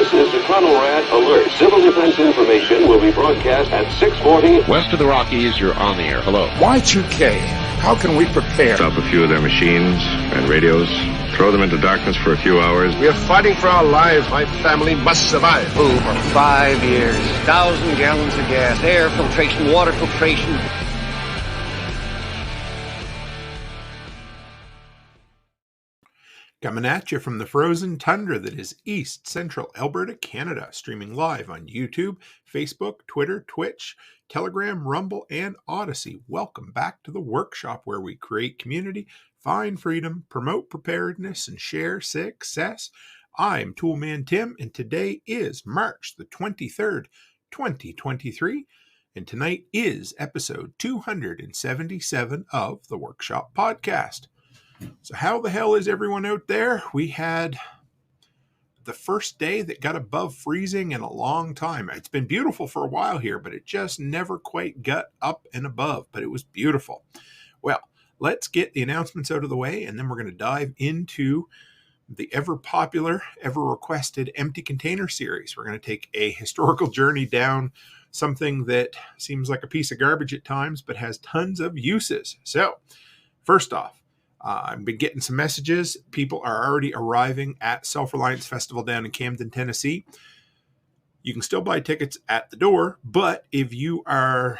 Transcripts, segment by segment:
This is the Red Alert. Civil defense information will be broadcast at 6:40. West of the Rockies, you're on the air. Hello. Y2K, how can we prepare? Stop a few of their machines and radios. Throw them into darkness for a few hours. We are fighting for our lives. My family must survive. Food for 5 years. 1,000 gallons of gas, air filtration, water filtration. Coming at you from the frozen tundra that is East Central Alberta, Canada, streaming live on YouTube, Facebook, Twitter, Twitch, Telegram, Rumble, and Odyssey. Welcome back to the workshop where we create community, find freedom, promote preparedness, and share success. I'm Toolman Tim, and today is March the 23rd, 2023, and tonight is episode 277 of the Workshop Podcast. So how the hell is everyone out there? We had the first day that got above freezing in a long time. It's been beautiful for a while here, but it just never quite got up and above, but it was beautiful. Well, let's get the announcements out of the way, and then we're going to dive into the ever popular, ever requested empty container series. We're going to take a historical journey down something that seems like a piece of garbage at times, but has tons of uses. So first off, I've been getting some messages. People are already arriving at Self-Reliance Festival down in Camden, Tennessee. You can still buy tickets at the door, but if you are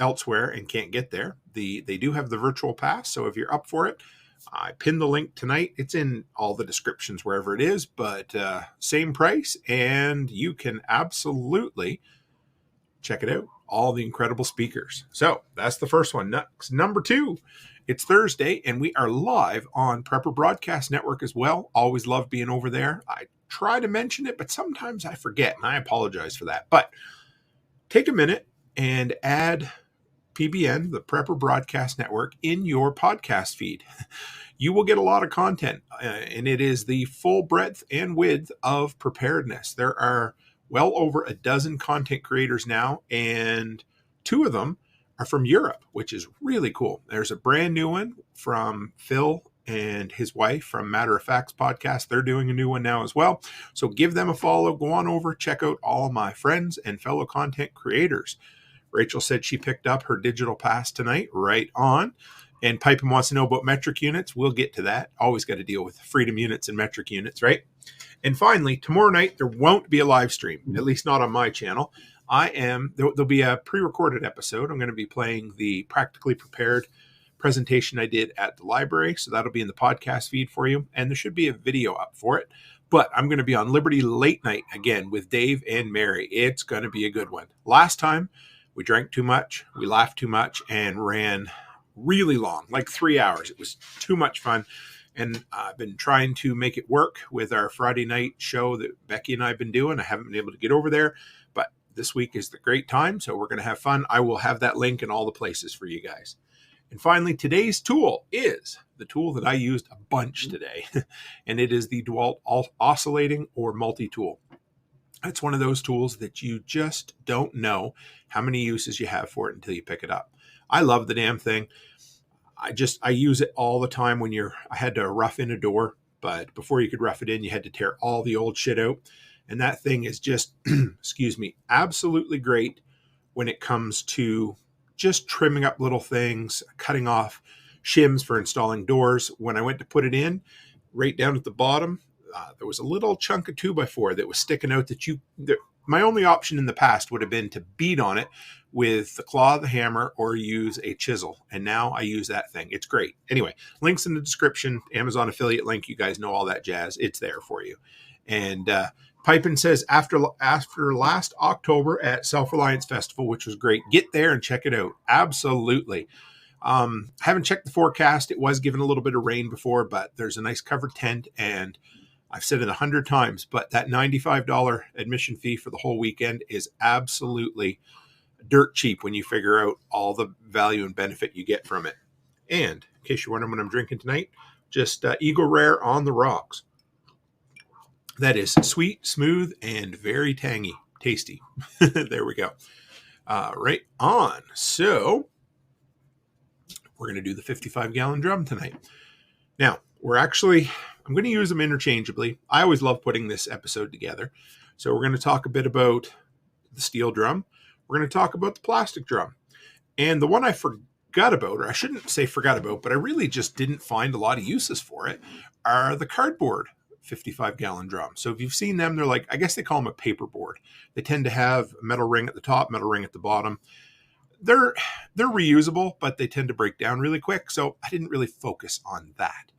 elsewhere and can't get there, they do have the virtual pass. So if you're up for it, I pinned the link tonight. It's in all the descriptions wherever it is, but same price, and you can absolutely check it out. All the incredible speakers. So that's the first one. Next, number two. It's Thursday, and we are live on Prepper Broadcast Network as well. Always love being over there. I try to mention it, but sometimes I forget, and I apologize for that. But take a minute and add PBN, the Prepper Broadcast Network, in your podcast feed. You will get a lot of content, and it is the full breadth and width of preparedness. There are well over a dozen content creators now, and two of them are from Europe, which is really cool. There's a brand new one from Phil and his wife from Matter of Facts podcast. They're doing a new one now as well. So give them a follow. Go on over, check out all my friends and fellow content creators. Rachel said she picked up her digital pass tonight. Right on. And Pipin wants to know about metric units. We'll get to that. Always got to deal with freedom units and metric units, right? And finally, tomorrow night, there won't be a live stream, at least not on my channel. There'll be a pre-recorded episode. I'm going to be playing the Practically Prepared presentation I did at the library. So that'll be in the podcast feed for you. And there should be a video up for it. But I'm going to be on Liberty Late Night again with Dave and Mary. It's going to be a good one. Last time, we drank too much, we laughed too much, and ran really long, like 3 hours. It was too much fun. And I've been trying to make it work with our Friday night show that Becky and I have been doing. I haven't been able to get over there, but this week is the great time, so we're going to have fun. I will have that link in all the places for you guys. And finally, today's tool is the tool that I used a bunch today, and it is the Dewalt Oscillating or Multi-Tool. It's one of those tools that you just don't know how many uses you have for it until you pick it up. I love the damn thing. I use it all the time when I had to rough in a door, but before you could rough it in, you had to tear all the old shit out. And that thing is just, absolutely great when it comes to just trimming up little things, cutting off shims for installing doors. When I went to put it in, right down at the bottom, there was a little chunk of 2x4 that was sticking out my only option in the past would have been to beat on it with the claw of the hammer or use a chisel. And now I use that thing. It's great. Anyway, links in the description, Amazon affiliate link. You guys know all that jazz. It's there for you. And Pipin says, after last October at Self-Reliance Festival, which was great, get there and check it out. Absolutely. Haven't checked the forecast. It was given a little bit of rain before, but there's a nice covered tent, and I've said it 100 times, but that $95 admission fee for the whole weekend is absolutely dirt cheap when you figure out all the value and benefit you get from it. And in case you're wondering what I'm drinking tonight, just Eagle Rare on the rocks. That is sweet, smooth, and very tangy. Tasty. There we go. Right on. So we're going to do the 55-gallon drum tonight. Now, we're actually I'm going to use them interchangeably. I always love putting this episode together. So we're going to talk a bit about the steel drum. We're going to talk about the plastic drum. And the one I forgot about, or I shouldn't say forgot about, but I really just didn't find a lot of uses for it, are the cardboard 55-gallon drums. So if you've seen them, they're like, I guess they call them a paper board. They tend to have a metal ring at the top, metal ring at the bottom. They're reusable, but they tend to break down really quick. So I didn't really focus on that.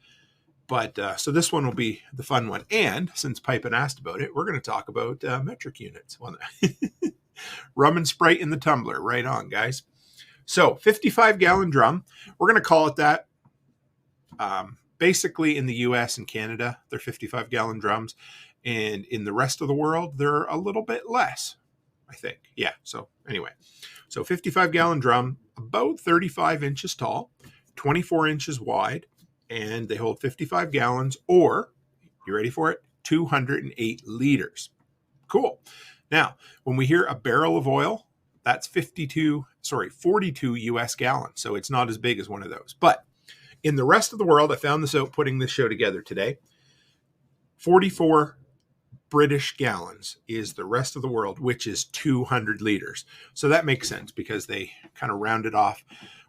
But so this one will be the fun one. And since Pipe and asked about it, we're going to talk about metric units. Rum and Sprite in the tumbler. Right on, guys. So 55-gallon drum. We're going to call it that. Basically in the U.S. and Canada, they're 55-gallon drums. And in the rest of the world, they're a little bit less, I think. Yeah, so anyway. So 55-gallon drum, about 35 inches tall, 24 inches wide, and they hold 55 gallons, or, you ready for it, 208 liters. Cool. Now, when we hear a barrel of oil, that's 42 U.S. gallons. So it's not as big as one of those. But in the rest of the world, I found this out putting this show together today, 44 British gallons is the rest of the world, which is 200 liters. So that makes sense because they kind of round it off.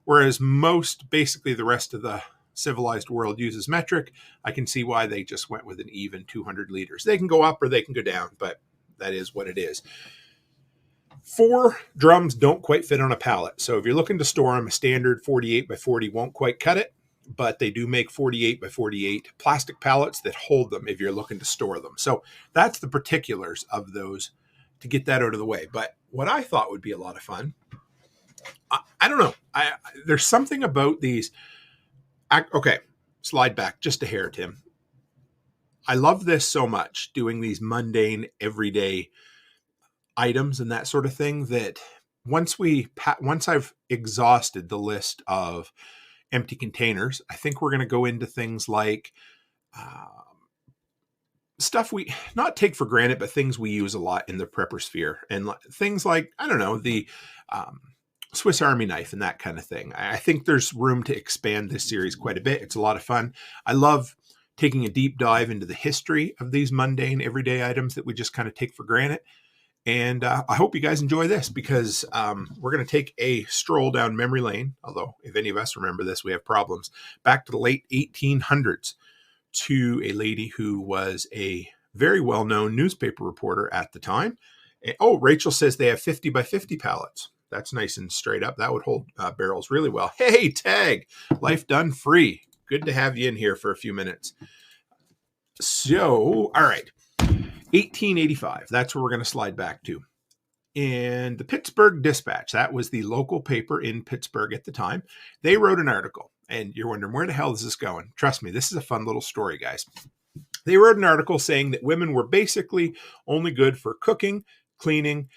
Whereas basically the rest of the civilized world uses metric. I can see why they just went with an even 200 liters. They can go up or they can go down, but that is what it is. 4 drums don't quite fit on a pallet. So if you're looking to store them, a standard 48 by 40 won't quite cut it, but they do make 48 by 48 plastic pallets that hold them if you're looking to store them. So that's the particulars of those to get that out of the way. But what I thought would be a lot of fun, I don't know. There's something about these. Okay, slide back just a hair, Tim. I love this so much, doing these mundane, everyday items and that sort of thing, that once I've exhausted the list of empty containers, I think we're going to go into things like stuff we not take for granted, but things we use a lot in the prepper sphere. And things like, I don't know, the Swiss Army knife and that kind of thing. I think there's room to expand this series quite a bit. It's a lot of fun. I love taking a deep dive into the history of these mundane everyday items that we just kind of take for granted. And I hope you guys enjoy this because we're going to take a stroll down memory lane. Although if any of us remember this, we have problems. Back to the late 1800s to a lady who was a very well-known newspaper reporter at the time. Oh, Rachel says they have 50 by 50 pallets. That's nice and straight up. That would hold barrels really well. Hey, Tag, life done free. Good to have you in here for a few minutes. So, all right. 1885. That's where we're going to slide back to. And the Pittsburgh Dispatch, that was the local paper in Pittsburgh at the time. They wrote an article. And you're wondering, where the hell is this going? Trust me, this is a fun little story, guys. They wrote an article saying that women were basically only good for cooking, cleaning,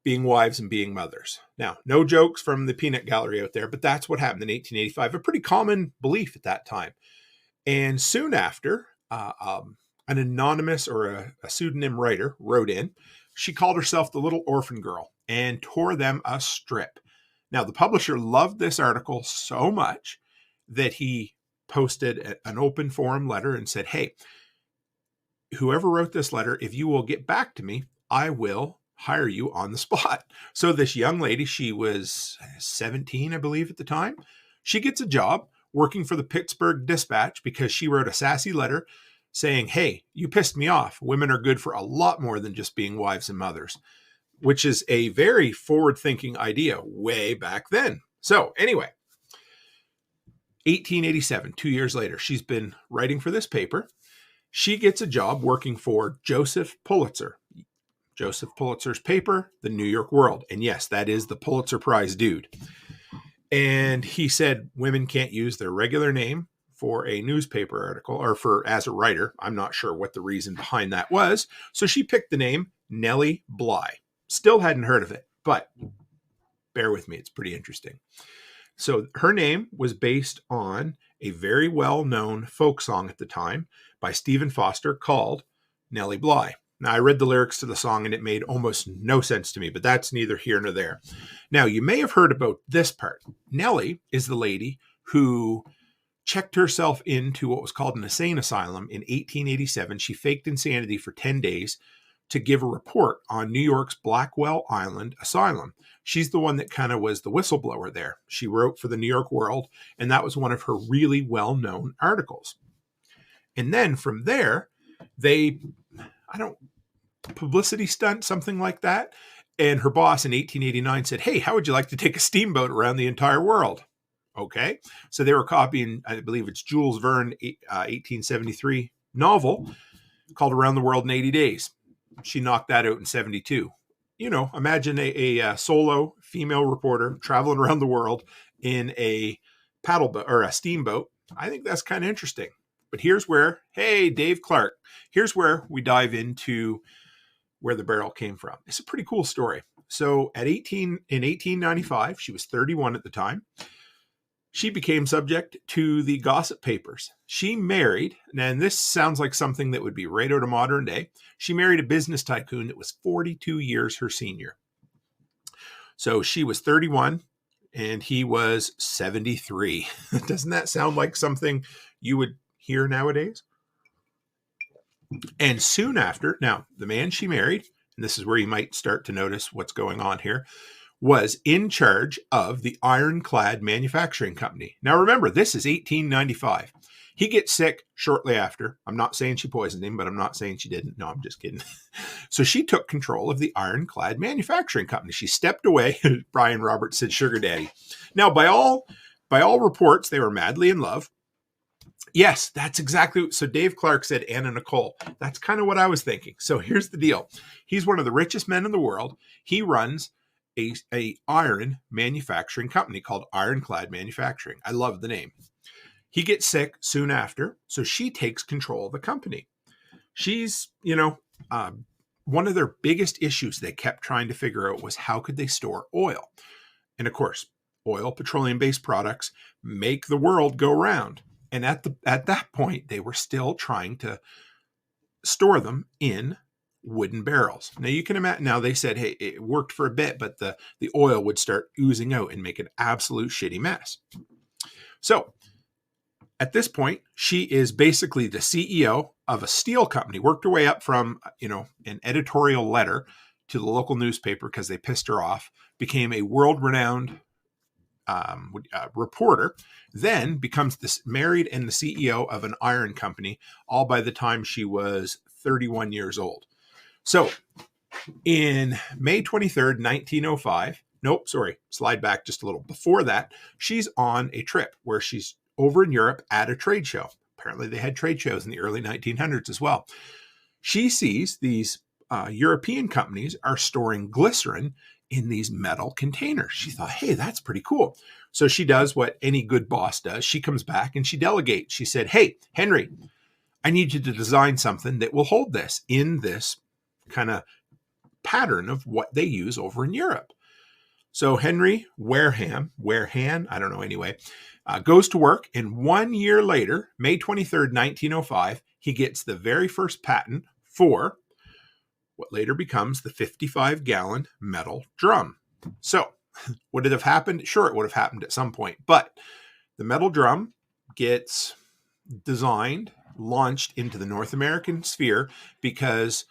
being wives, and being mothers. Now, no jokes from the peanut gallery out there, but that's what happened in 1885. A pretty common belief at that time. And soon after, an anonymous or a pseudonym writer wrote in. She called herself the Little Orphan Girl and tore them a strip. Now, the publisher loved this article so much that he posted an open forum letter and said, hey, whoever wrote this letter, if you will get back to me, I will hire you on the spot. So this young lady, she was 17, I believe at the time. She gets a job working for the Pittsburgh Dispatch because she wrote a sassy letter saying, hey, you pissed me off. Women are good for a lot more than just being wives and mothers, which is a very forward-thinking idea way back then. So anyway, 1887, 2 years later, she's been writing for this paper. She gets a job working for Joseph Pulitzer. Joseph Pulitzer's paper, The New York World. And yes, that is the Pulitzer Prize dude. And he said women can't use their regular name for a newspaper article or as a writer. I'm not sure what the reason behind that was. So she picked the name Nellie Bly. Still hadn't heard of it, but bear with me. It's pretty interesting. So her name was based on a very well-known folk song at the time by Stephen Foster called Nellie Bly. Now, I read the lyrics to the song and it made almost no sense to me, but that's neither here nor there. Now, you may have heard about this part. Nellie is the lady who checked herself into what was called an insane asylum in 1887. She faked insanity for 10 days to give a report on New York's Blackwell Island Asylum. She's the one that kind of was the whistleblower there. She wrote for the New York World, and that was one of her really well-known articles. And then from there, publicity stunt, something like that. And her boss in 1889 said, hey, how would you like to take a steamboat around the entire world? Okay. So they were copying, I believe it's Jules Verne, 1873 novel called Around the World in 80 Days. She knocked that out in 72. Imagine a solo female reporter traveling around the world in a paddle boat or a steamboat. I think that's kind of interesting. But here's where, hey, Dave Clark, here's where we dive into where the barrel came from. It's a pretty cool story. So in 1895, she was 31 at the time. She became subject to the gossip papers. She married, and this sounds like something that would be right out of modern day. She married a business tycoon that was 42 years her senior. So she was 31 and he was 73. Doesn't that sound like something you would hear nowadays? And soon after, now the man she married, and this is where you might start to notice what's going on here, was in charge of the Ironclad Manufacturing Company. Now remember, this is 1895. He gets sick shortly after. I'm not saying she poisoned him, but I'm not saying she didn't. No, I'm just kidding. So she took control of the Ironclad Manufacturing Company. She stepped away. Brian Roberts said sugar daddy. Now, by all reports, they were madly in love. Yes, that's exactly. So Dave Clark said Anna Nicole. That's kind of what I was thinking. So here's the deal. He's one of the richest men in the world. He runs a iron manufacturing company called Ironclad Manufacturing. I love the name. He gets sick soon after, so she takes control of the company. She's, one of their biggest issues they kept trying to figure out was how could they store oil? And of course, oil, petroleum-based products make the world go round. And at that point, they were still trying to store them in wooden barrels. Now you can imagine, now they said, hey, it worked for a bit, but the oil would start oozing out and make an absolute shitty mess. So at this point, she is basically the CEO of a steel company, worked her way up from, an editorial letter to the local newspaper because they pissed her off, became a world-renowned reporter, then becomes married and the CEO of an iron company, all by the time she was 31 years old. So in May 23rd, 1905, slide back just a little. Before that, she's on a trip where she's over in Europe at a trade show. Apparently they had trade shows in the early 1900s as well. She sees these European companies are storing glycerin in these metal containers. She thought, hey, that's pretty cool. So she does what any good boss does. She comes back and she delegates. She said, hey, Henry, I need you to design something that will hold this in this kind of pattern of what they use over in Europe. So Henry Wareham, I don't know anyway, goes to work. And 1 year later, May 23rd, 1905, he gets the very first patent for what later becomes the 55-gallon metal drum. So would it have happened? Sure, it would have happened at some point. But the metal drum gets designed, launched into the North American sphere because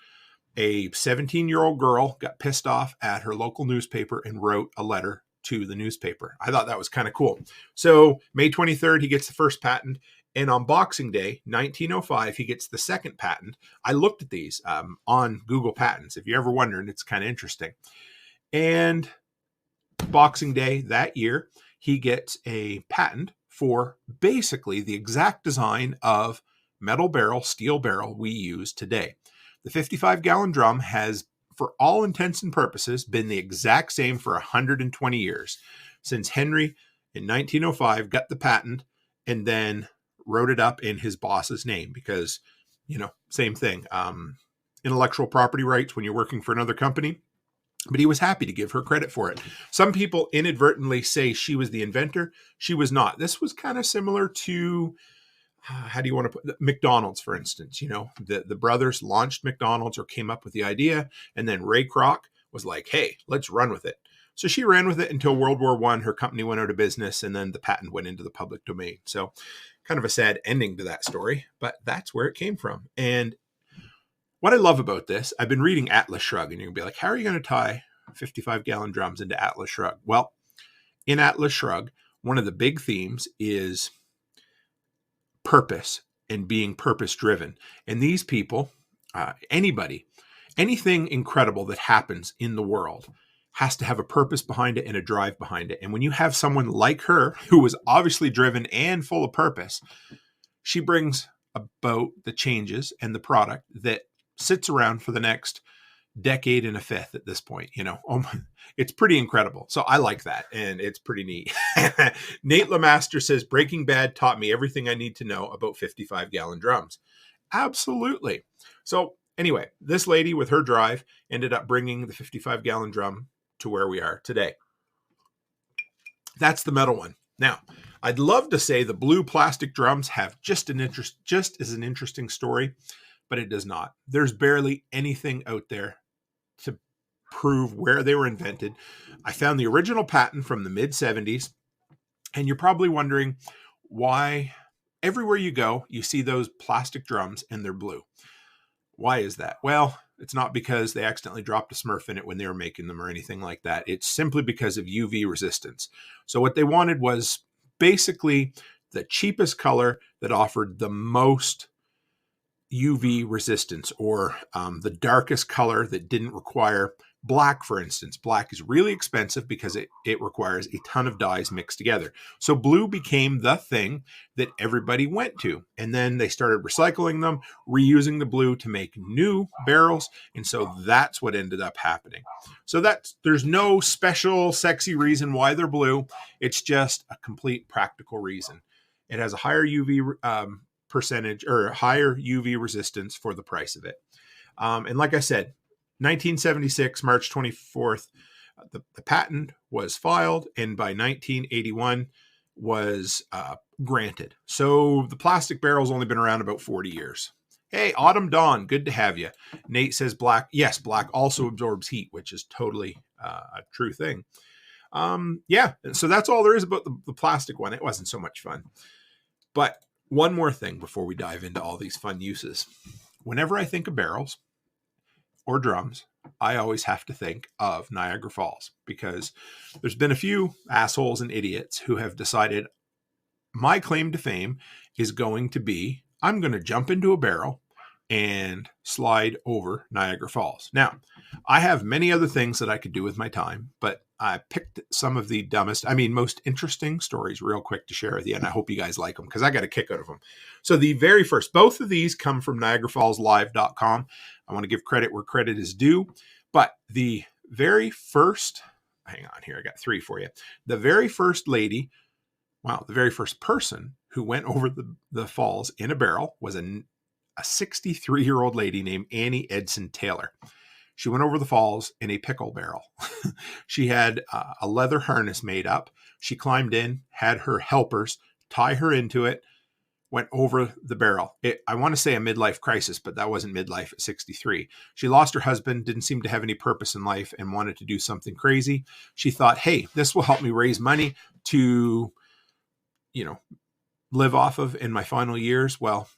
a 17-year-old girl got pissed off at her local newspaper and wrote a letter to the newspaper. I thought that was kind of cool. So May 23rd, he gets the first patent. And on Boxing Day, 1905, he gets the second patent. I looked at these on Google Patents. If you're ever wondering, it's kind of interesting. And Boxing Day that year, he gets a patent for basically the exact design of metal barrel, steel barrel we use today. The 55-gallon drum has, for all intents and purposes, been the exact same for 120 years, since Henry in 1905 got the patent and then wrote it up in his boss's name because, same thing. Intellectual property rights when you're working for another company. But he was happy to give her credit for it. Some people inadvertently say she was the inventor. She was not. This was kind of similar to, how do you want to put McDonald's, for instance? The brothers launched McDonald's or came up with the idea. And then Ray Kroc was like, hey, let's run with it. So she ran with it until World War I. Her company went out of business and then the patent went into the public domain. So kind of a sad ending to that story, but that's where it came from. And what I love about this, I've been reading Atlas Shrugged, and you're going to be like, how are you going to tie 55-gallon drums into Atlas Shrugged? Well, in Atlas Shrugged, one of the big themes is purpose and being purpose-driven. And these people, anything incredible that happens in the world has to have a purpose behind it and a drive behind it. And when you have someone like her, who was obviously driven and full of purpose, she brings about the changes and the product that sits around for the next decade and a fifth at this point. It's pretty incredible. So I like that, and it's pretty neat. Nate Lemaster says, Breaking Bad taught me everything I need to know about 55-gallon drums. Absolutely. So anyway, this lady with her drive ended up bringing the 55-gallon drum to where we are today. That's the metal one. Now, I'd love to say the blue plastic drums have just as an interesting story, but it does not. There's barely anything out there to prove where they were invented. I found the original patent from the mid-70s, and you're probably wondering why everywhere you go, you see those plastic drums and they're blue. Why is that? Well, it's not because they accidentally dropped a Smurf in it when they were making them or anything like that. It's simply because of UV resistance. So what they wanted was basically the cheapest color that offered the most UV resistance, or the darkest color that didn't require black, for instance. Black is really expensive because it requires a ton of dyes mixed together. So blue became the thing that everybody went to. And then they started recycling them, reusing the blue to make new barrels. And so that's what ended up happening. So there's no special sexy reason why they're blue. It's just a complete practical reason. It has a higher UV percentage, or higher UV resistance for the price of it. And like I said, 1976, March 24th, the patent was filed, and by 1981 was granted. So the plastic barrel's only been around about 40 years. Hey, Autumn Dawn, good to have you. Nate says black. Yes, black also absorbs heat, which is totally a true thing. Yeah, so that's all there is about the plastic one. It wasn't so much fun. But one more thing before we dive into all these fun uses. Whenever I think of barrels or drums, I always have to think of Niagara Falls, because there's been a few assholes and idiots who have decided my claim to fame is going to be, I'm going to jump into a barrel and slide over Niagara Falls. Now, I have many other things that I could do with my time, but I picked some of the most interesting stories real quick to share with you, and I hope you guys like them because I got a kick out of them. So the very first, both of these come from NiagaraFallsLive.com. I want to give credit where credit is due, but the very first, hang on here, I got three for you. The very first lady, the very first person who went over the falls in a barrel was a 63-year-old lady named Annie Edson Taylor. She went over the falls in a pickle barrel. She had a leather harness made up. She climbed in, had her helpers tie her into it, went over the barrel. I want to say a midlife crisis, but that wasn't midlife at 63. She lost her husband, didn't seem to have any purpose in life, and wanted to do something crazy. She thought, hey, this will help me raise money to, live off of in my final years. Well,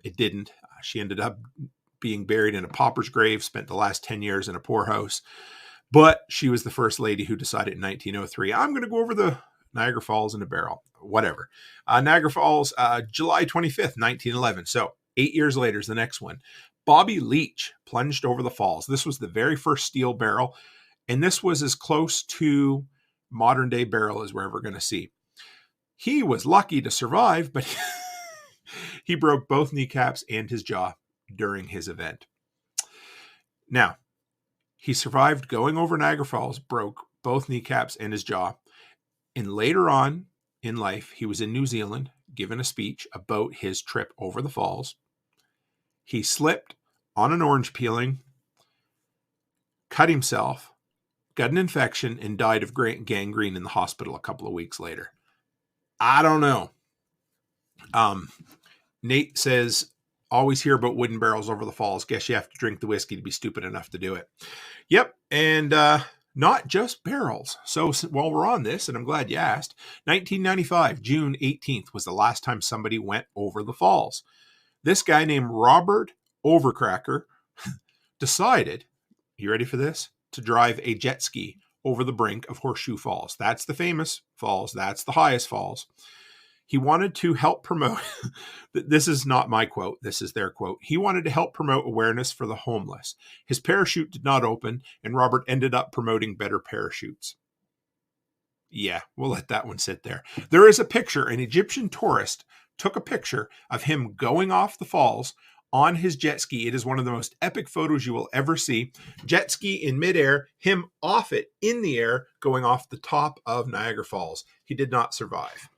it didn't. She ended up being buried in a pauper's grave, spent the last 10 years in a poorhouse. But she was the first lady who decided in 1903, I'm going to go over the Niagara Falls in a barrel. Whatever. Niagara Falls, July 25th, 1911. So 8 years later is the next one. Bobby Leach plunged over the falls. This was the very first steel barrel, and this was as close to modern day barrel as we're ever going to see. He was lucky to survive, but he broke both kneecaps and his jaw during his event. Now, he survived going over Niagara Falls, broke both kneecaps and his jaw. And later on in life, he was in New Zealand, given a speech about his trip over the falls. He slipped on an orange peeling, cut himself, got an infection, and died of gangrene in the hospital a couple of weeks later. I don't know. Nate says, always hear about wooden barrels over the falls. Guess you have to drink the whiskey to be stupid enough to do it. Yep. And not just barrels. So while we're on this, and I'm glad you asked, 1995, June 18th was the last time somebody went over the falls. This guy named Robert Overcracker decided, you ready for this, to drive a jet ski over the brink of Horseshoe Falls. That's the famous falls. That's the highest falls. He wanted to help promote, this is not my quote, this is their quote. He wanted to help promote awareness for the homeless. His parachute did not open, and Robert ended up promoting better parachutes. Yeah, we'll let that one sit there. There is a picture, an Egyptian tourist took a picture of him going off the falls on his jet ski. It is one of the most epic photos you will ever see. Jet ski in midair, him off it in the air, going off the top of Niagara Falls. He did not survive.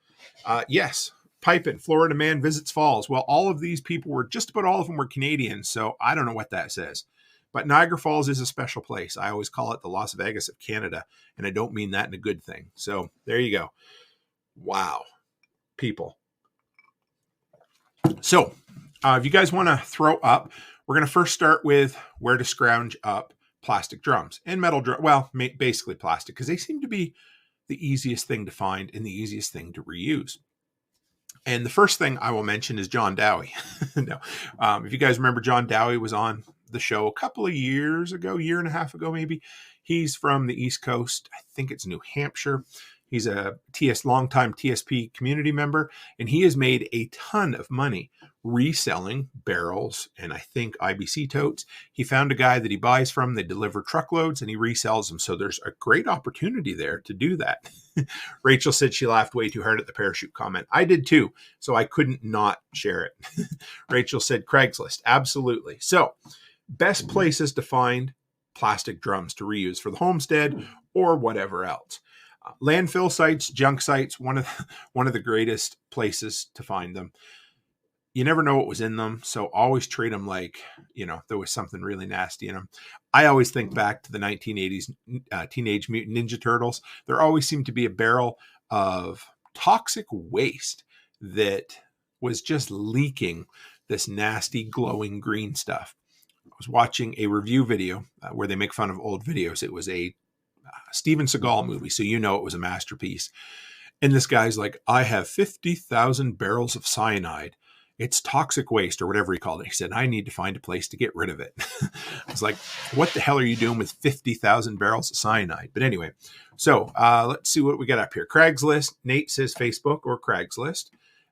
Yes, Pipin, Florida man visits falls. Well, all of these people were, just about all of them were Canadian, so I don't know what that says. But Niagara Falls is a special place. I always call it the Las Vegas of Canada, and I don't mean that in a good thing. So there you go. Wow, people. So if you guys want to throw up, we're going to first start with where to scrounge up plastic drums and metal drums. Well, basically plastic, because they seem to be the easiest thing to find and the easiest thing to reuse. And the first thing I will mention is John Dowie. No, if you guys remember, John Dowie was on the show a couple of years ago, year and a half ago, maybe. He's from the East Coast. I think it's New Hampshire. He's a longtime TSP community member, and he has made a ton of money reselling barrels and I think IBC totes. He found a guy that he buys from. They deliver truckloads and he resells them. So there's a great opportunity there to do that. Rachel said she laughed way too hard at the parachute comment. I did too, so I couldn't not share it. Rachel said Craigslist. Absolutely. So best places to find plastic drums to reuse for the homestead or whatever else. Landfill sites, junk sites, one of the greatest places to find them. You never know what was in them, so always treat them like, there was something really nasty in them. I always think back to the 1980s Teenage Mutant Ninja Turtles. There always seemed to be a barrel of toxic waste that was just leaking this nasty glowing green stuff. I was watching a review video where they make fun of old videos. It was a Steven Seagal movie, so it was a masterpiece. And this guy's like, I have 50,000 barrels of cyanide. It's toxic waste or whatever he called it. He said, I need to find a place to get rid of it. I was like, what the hell are you doing with 50,000 barrels of cyanide? But anyway, so let's see what we got up here. Craigslist. Nate says Facebook or Craigslist.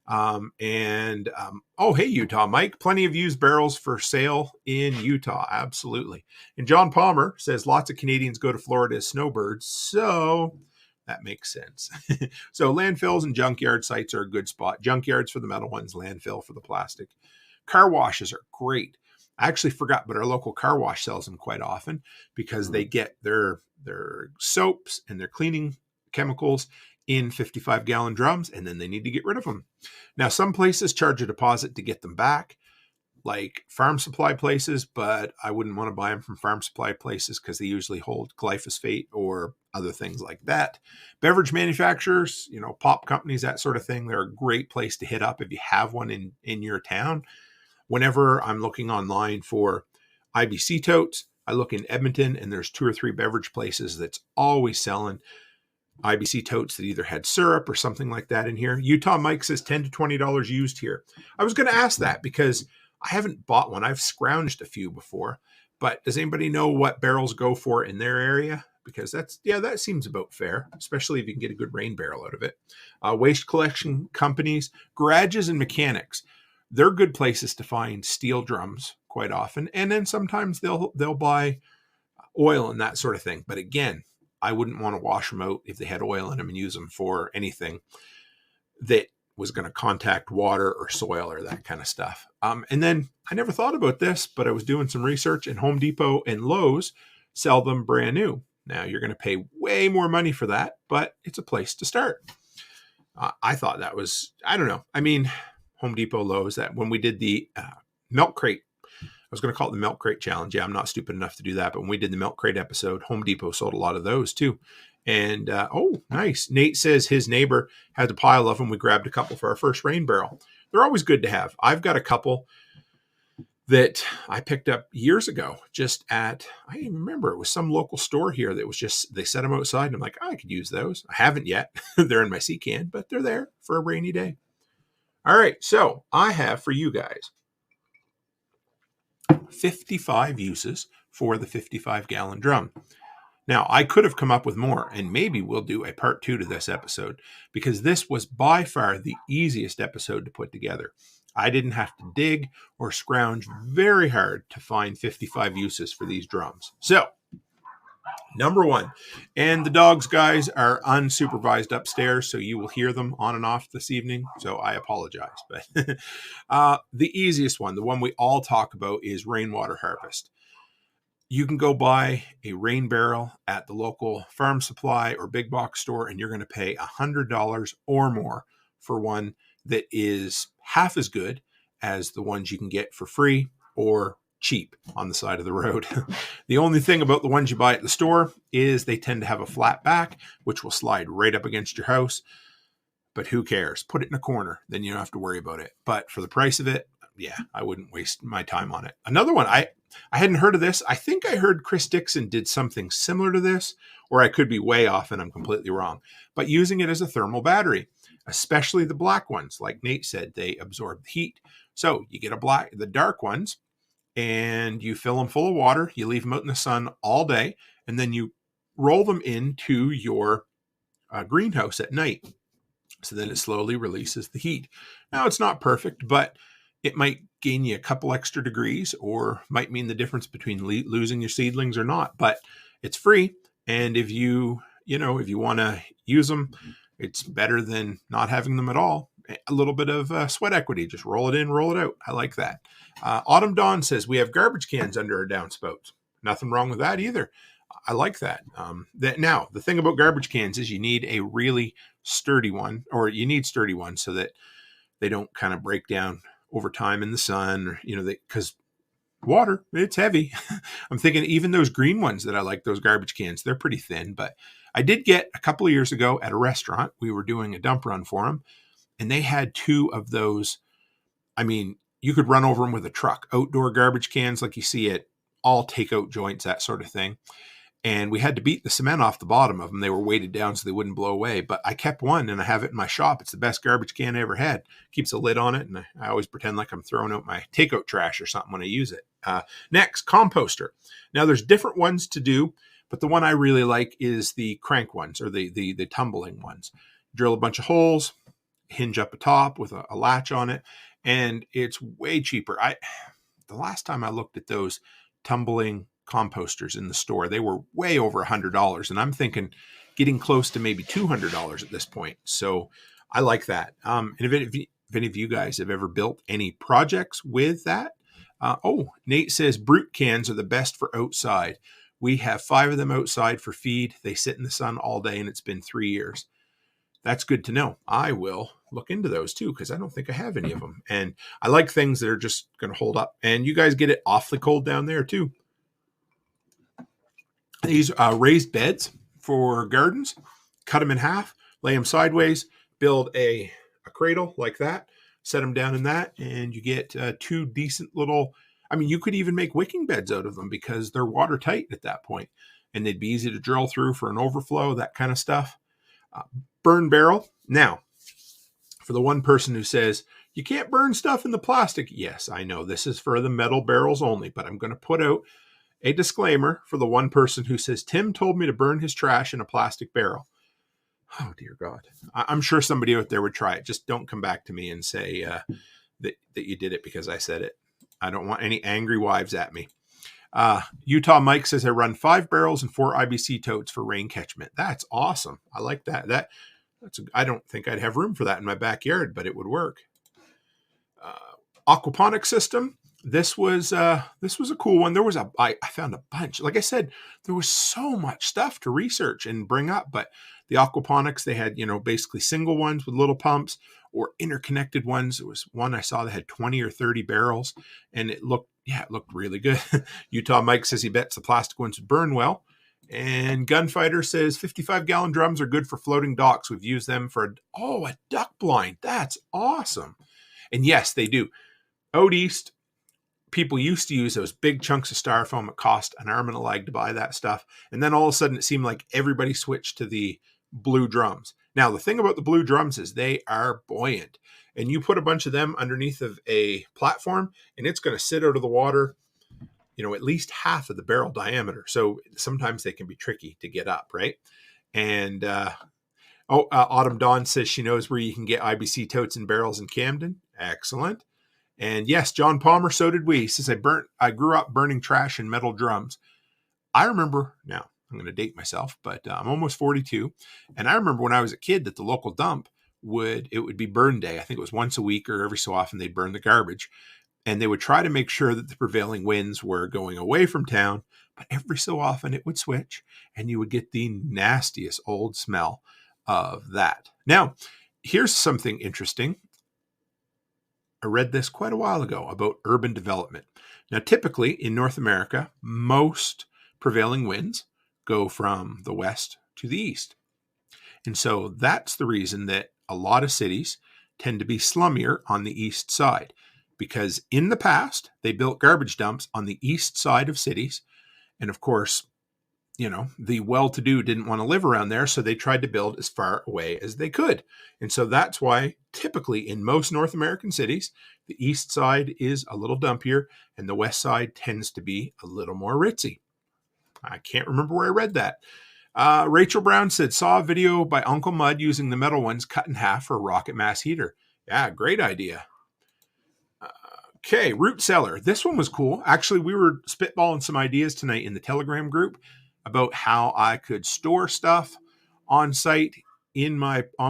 Oh, hey, Utah, Mike, plenty of used barrels for sale in Utah. Absolutely. And John Palmer says lots of Canadians go to Florida as snowbirds. So that makes sense. So landfills and junkyard sites are a good spot. Junkyards for the metal ones, landfill for the plastic. Car washes are great. I actually forgot, but our local car wash sells them quite often because they get their soaps and their cleaning chemicals in 55-gallon drums, and then they need to get rid of them. Now, some places charge a deposit to get them back, like farm supply places, but I wouldn't want to buy them from farm supply places because they usually hold glyphosate or other things like that. Beverage manufacturers, pop companies, that sort of thing, they're a great place to hit up if you have one in your town. Whenever I'm looking online for IBC totes, I look in Edmonton, and there's 2 or 3 beverage places that's always selling IBC totes that either had syrup or something like that in here. Utah Mike says $10 to $20 used here. I was going to ask that because I haven't bought one. I've scrounged a few before, but does anybody know what barrels go for in their area? Because that seems about fair, especially if you can get a good rain barrel out of it. Waste collection companies, garages and mechanics. They're good places to find steel drums quite often. And then sometimes they'll buy oil and that sort of thing. But again, I wouldn't want to wash them out if they had oil in them and use them for anything that was going to contact water or soil or that kind of stuff. And then I never thought about this, but I was doing some research, and Home Depot and Lowe's sell them brand new. Now you're going to pay way more money for that, but it's a place to start. I thought that was, I don't know. I mean, Home Depot, Lowe's, that when we did the milk crate, I was going to call it the milk crate challenge. Yeah, I'm not stupid enough to do that. But when we did the milk crate episode, Home Depot sold a lot of those too. And, oh, nice. Nate says his neighbor had a pile of them. We grabbed a couple for our first rain barrel. They're always good to have. I've got a couple that I picked up years ago just at, I even remember it was some local store here that was just, they set them outside and I'm like, oh, I could use those. I haven't yet. They're in my sea can, but they're there for a rainy day. All right. So I have for you guys 55 uses for the 55-gallon drum. Now, I could have come up with more, and maybe we'll do a part 2 to this episode, because this was by far the easiest episode to put together. I didn't have to dig or scrounge very hard to find 55 uses for these drums. So, number 1, and the dogs, guys, are unsupervised upstairs, so you will hear them on and off this evening, so I apologize. But the easiest one, the one we all talk about, is rainwater harvest. You can go buy a rain barrel at the local farm supply or big box store, and you're going to pay $100 or more for one that is half as good as the ones you can get for free or cheap on the side of the road. The only thing about the ones you buy at the store is they tend to have a flat back, which will slide right up against your house. But who cares? Put it in a corner, then you don't have to worry about it. But for the price of it, yeah, I wouldn't waste my time on it. Another one, I hadn't heard of this. I think I heard Chris Dixon did something similar to this, or I could be way off and I'm completely wrong. But using it as a thermal battery, especially the black ones, like Nate said, they absorb the heat. So you get the dark ones, and you fill them full of water. You leave them out in the sun all day, and then you roll them into your greenhouse at night. So then it slowly releases the heat. Now, it's not perfect, but it might gain you a couple extra degrees, or might mean the difference between losing your seedlings or not. But it's free, and if you want to use them, it's better than not having them at all. A little bit of sweat equity. Just roll it in, roll it out. I like that. Autumn Dawn says, we have garbage cans under our downspouts. Nothing wrong with that either. I like that. Now, the thing about garbage cans is you need a really sturdy one, or you need sturdy ones so that they don't kind of break down over time in the sun, or, because water, it's heavy. I'm thinking even those green ones that I like, those garbage cans, they're pretty thin. But I did get a couple of years ago at a restaurant, we were doing a dump run for them, and they had 2 of those. I mean, you could run over them with a truck, outdoor garbage cans like you see at all takeout joints, that sort of thing. And we had to beat the cement off the bottom of them. They were weighted down so they wouldn't blow away. But I kept one, and I have it in my shop. It's the best garbage can I ever had. Keeps a lid on it, and I always pretend like I'm throwing out my takeout trash or something when I use it. Next, composter. Now, there's different ones to do, but the one I really like is the crank ones, or the tumbling ones. Drill a bunch of holes, hinge up a top with a latch on it, and it's way cheaper. The last time I looked at those tumbling composters in the store, they were way over $100, and I'm thinking getting close to maybe $200 at this point. So I like that. And if any of you guys have ever built any projects with that, Nate says brute cans are the best for outside. We have 5 of them outside for feed. They sit in the sun all day, and it's been 3 years. That's good to know. I will look into those too, because I don't think I have any of them. And I like things that are just going to hold up. And you guys get it awfully cold down there too. These raised beds for gardens, cut them in half, lay them sideways, build a cradle like that, set them down in that, and you get 2 decent little, you could even make wicking beds out of them because they're watertight at that point, and they'd be easy to drill through for an overflow, that kind of stuff. Burn barrel. Now, for the one person who says, you can't burn stuff in the plastic. Yes, I know this is for the metal barrels only, but I'm going to put out a disclaimer for the one person who says, Tim told me to burn his trash in a plastic barrel. Oh, dear God. I'm sure somebody out there would try it. Just don't come back to me and say that you did it because I said it. I don't want any angry wives at me. Utah Mike says, I run 5 barrels and 4 IBC totes for rain catchment. That's awesome. I like that. I don't think I'd have room for that in my backyard, but it would work. Aquaponics system. This was a cool one. I found a bunch. Like I said, there was so much stuff to research and bring up, but the aquaponics, they had, basically single ones with little pumps or interconnected ones. There was one I saw that had 20 or 30 barrels, and it looked really good. Utah Mike says he bets the plastic ones would burn well. And Gunfighter says 55-gallon drums are good for floating docks. We've used them for a duck blind. That's awesome. And yes, they do. Out east, people used to use those big chunks of styrofoam. It cost an arm and a leg to buy that stuff. And then all of a sudden it seemed like everybody switched to the blue drums. Now, the thing about the blue drums is they are buoyant, and you put a bunch of them underneath of a platform and it's going to sit out of the water, at least half of the barrel diameter. So sometimes they can be tricky to get up, right? And Autumn Dawn says she knows where you can get IBC totes and barrels in Camden. Excellent. And yes, John Palmer, so did we. He says, I grew up burning trash in metal drums. I remember, now I'm going to date myself, but I'm almost 42. And I remember when I was a kid that the local dump would be burn day. I think it was once a week or every so often they'd burn the garbage. And they would try to make sure that the prevailing winds were going away from town. But every so often it would switch and you would get the nastiest old smell of that. Now, here's something interesting. I read this quite a while ago about urban development. Now, typically in North America, most prevailing winds go from the west to the east. And so that's the reason that a lot of cities tend to be slummier on the east side, because in the past, they built garbage dumps on the east side of cities. And of course, the well-to-do didn't want to live around there, so they tried to build as far away as they could. And so that's why typically in most North American cities, the east side is a little dumpier and the west side tends to be a little more ritzy. I can't remember where I read that. Rachel Brown said, saw a video by Uncle Mud using the metal ones cut in half for a rocket mass heater. Yeah, great idea. Okay, Root Cellar. This one was cool. Actually, we were spitballing some ideas tonight in the Telegram group about how I could store stuff on site on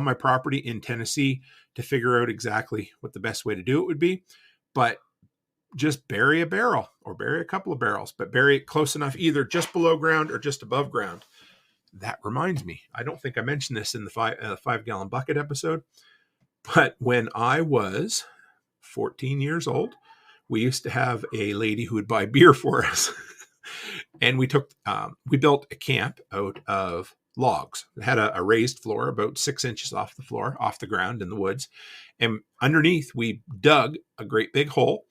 my property in Tennessee to figure out exactly what the best way to do it would be. But just bury a barrel or bury a couple of barrels, but bury it close enough, either just below ground or just above ground. That reminds me, I don't think I mentioned this in the 5-gallon bucket episode, but when I was 14 years old, we used to have a lady who would buy beer for us. And we built a camp out of logs. It had a raised floor about 6 inches off the ground in the woods. And underneath, we dug a great big hole,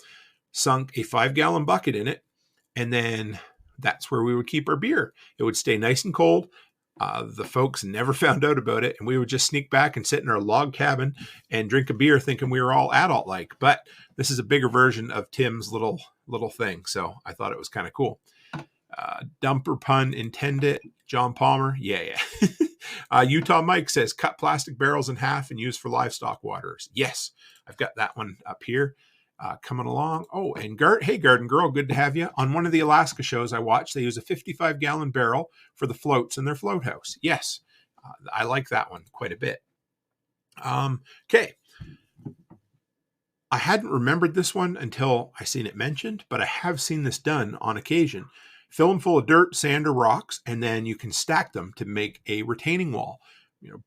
sunk a 5-gallon bucket in it. And then that's where we would keep our beer. It would stay nice and cold. The folks never found out about it. And we would just sneak back and sit in our log cabin and drink a beer thinking we were all adult-like. But this is a bigger version of Tim's little thing. So I thought it was kind of cool. Dumper pun intended. John Palmer. Yeah. Utah Mike says, cut plastic barrels in half and use for livestock waters. Yes, I've got that one up here coming along. Oh, and hey, Garden Girl, good to have you. On one of the Alaska shows I watched, they use a 55-gallon barrel for the floats in their float house. Yes, I like that one quite a bit. Okay. I hadn't remembered this one until I seen it mentioned, but I have seen this done on occasion. Fill them full of dirt, sand, or rocks, and then you can stack them to make a retaining wall.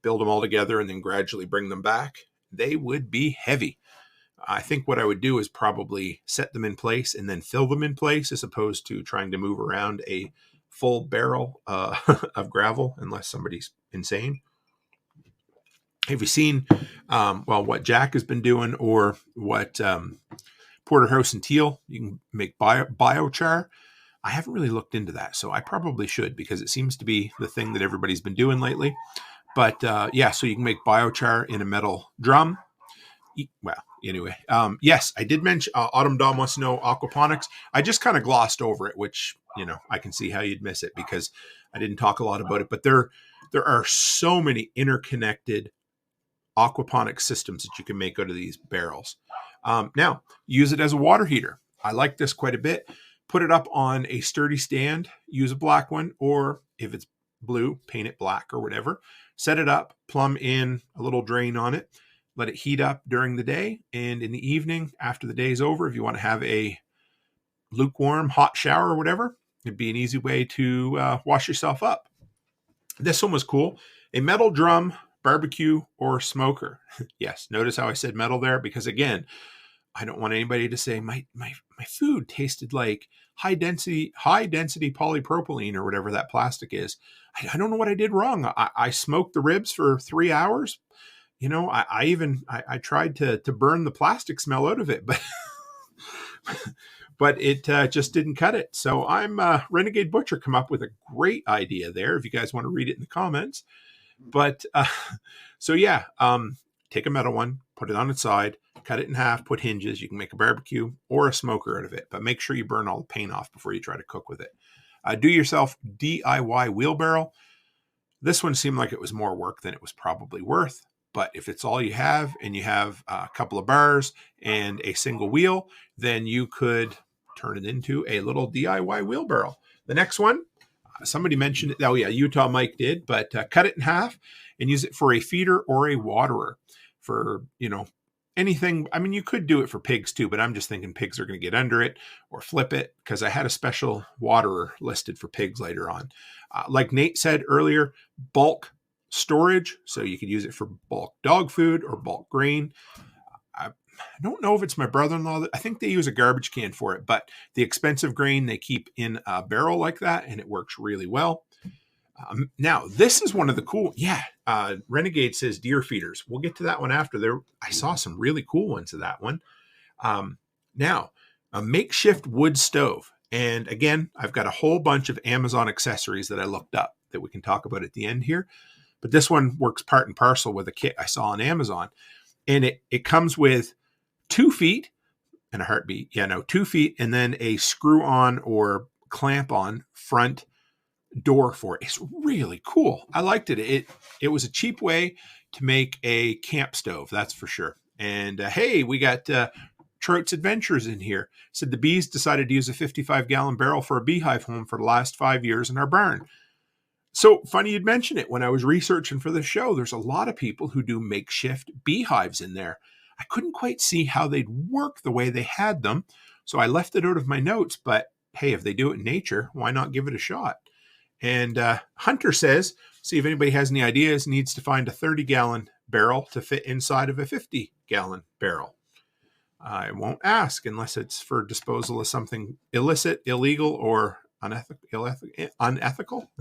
Build them all together and then gradually bring them back. They would be heavy. I think what I would do is probably set them in place and then fill them in place, as opposed to trying to move around a full barrel of gravel, unless somebody's insane. Have you seen, what Jack has been doing, or what Porterhouse and Teal? You can make biochar. I haven't really looked into that, so I probably should, because it seems to be the thing that everybody's been doing lately. But so you can make biochar in a metal drum. Well, anyway, yes, I did mention Autumn Dawn wants to know aquaponics. I just kind of glossed over it, which, I can see how you'd miss it because I didn't talk a lot about it. But there are so many interconnected aquaponic systems that you can make out of these barrels. Now, use it as a water heater. I like this quite a bit. Put it up on a sturdy stand, use a black one, or if it's blue, paint it black or whatever. Set it up, plumb in a little drain on it, let it heat up during the day. And in the evening, after the day's over, if you want to have a lukewarm hot shower or whatever, it'd be an easy way to wash yourself up. This one was cool. A metal drum, barbecue, or smoker. Yes, notice how I said metal there, because again, I don't want anybody to say my food tasted like high density polypropylene or whatever that plastic is. I don't know what I did wrong. I smoked the ribs for 3 hours. I tried to burn the plastic smell out of it, but but it just didn't cut it. So I'm Renegade Butcher come up with a great idea there. If you guys want to read it in the comments, but so yeah, take a metal one, put it on its side, cut it in half, put hinges. You can make a barbecue or a smoker out of it, but make sure you burn all the paint off before you try to cook with it. Do yourself DIY wheelbarrow. This one seemed like it was more work than it was probably worth. But if it's all you have and you have a couple of bars and a single wheel, then you could turn it into a little DIY wheelbarrow. The next one, somebody mentioned it. Oh yeah, Utah Mike did, but cut it in half and use it for a feeder or a waterer for, anything. I mean, you could do it for pigs too, but I'm just thinking pigs are going to get under it or flip it because I had a special waterer listed for pigs later on. Like Nate said earlier, bulk storage. So you could use it for bulk dog food or bulk grain. I don't know if it's my brother-in-law. I think they use a garbage can for it, but the expensive grain they keep in a barrel like that, and it works really well. Now, this is one of the cool, Renegade says deer feeders. We'll get to that one after. There, I saw some really cool ones of that one. Now, a makeshift wood stove. And again, I've got a whole bunch of Amazon accessories that I looked up that we can talk about at the end here. But this one works part and parcel with a kit I saw on Amazon. And it comes with 2 feet and a heartbeat. 2 feet and then a screw on or clamp on front door for it. It's really cool. I liked it. It was a cheap way to make a camp stove, that's for sure. And hey, we got Trout's Adventures in here. Said the bees decided to use a 55-gallon barrel for a beehive home for the last 5 years in our barn. So funny you'd mention it. When I was researching for the show, there's a lot of people who do makeshift beehives in there. I couldn't quite see how they'd work the way they had them, so I left it out of my notes. But hey, if they do it in nature, why not give it a shot? And Hunter says, see if anybody has any ideas, needs to find a 30-gallon barrel to fit inside of a 50-gallon barrel. I won't ask unless it's for disposal of something illicit, illegal, or unethical.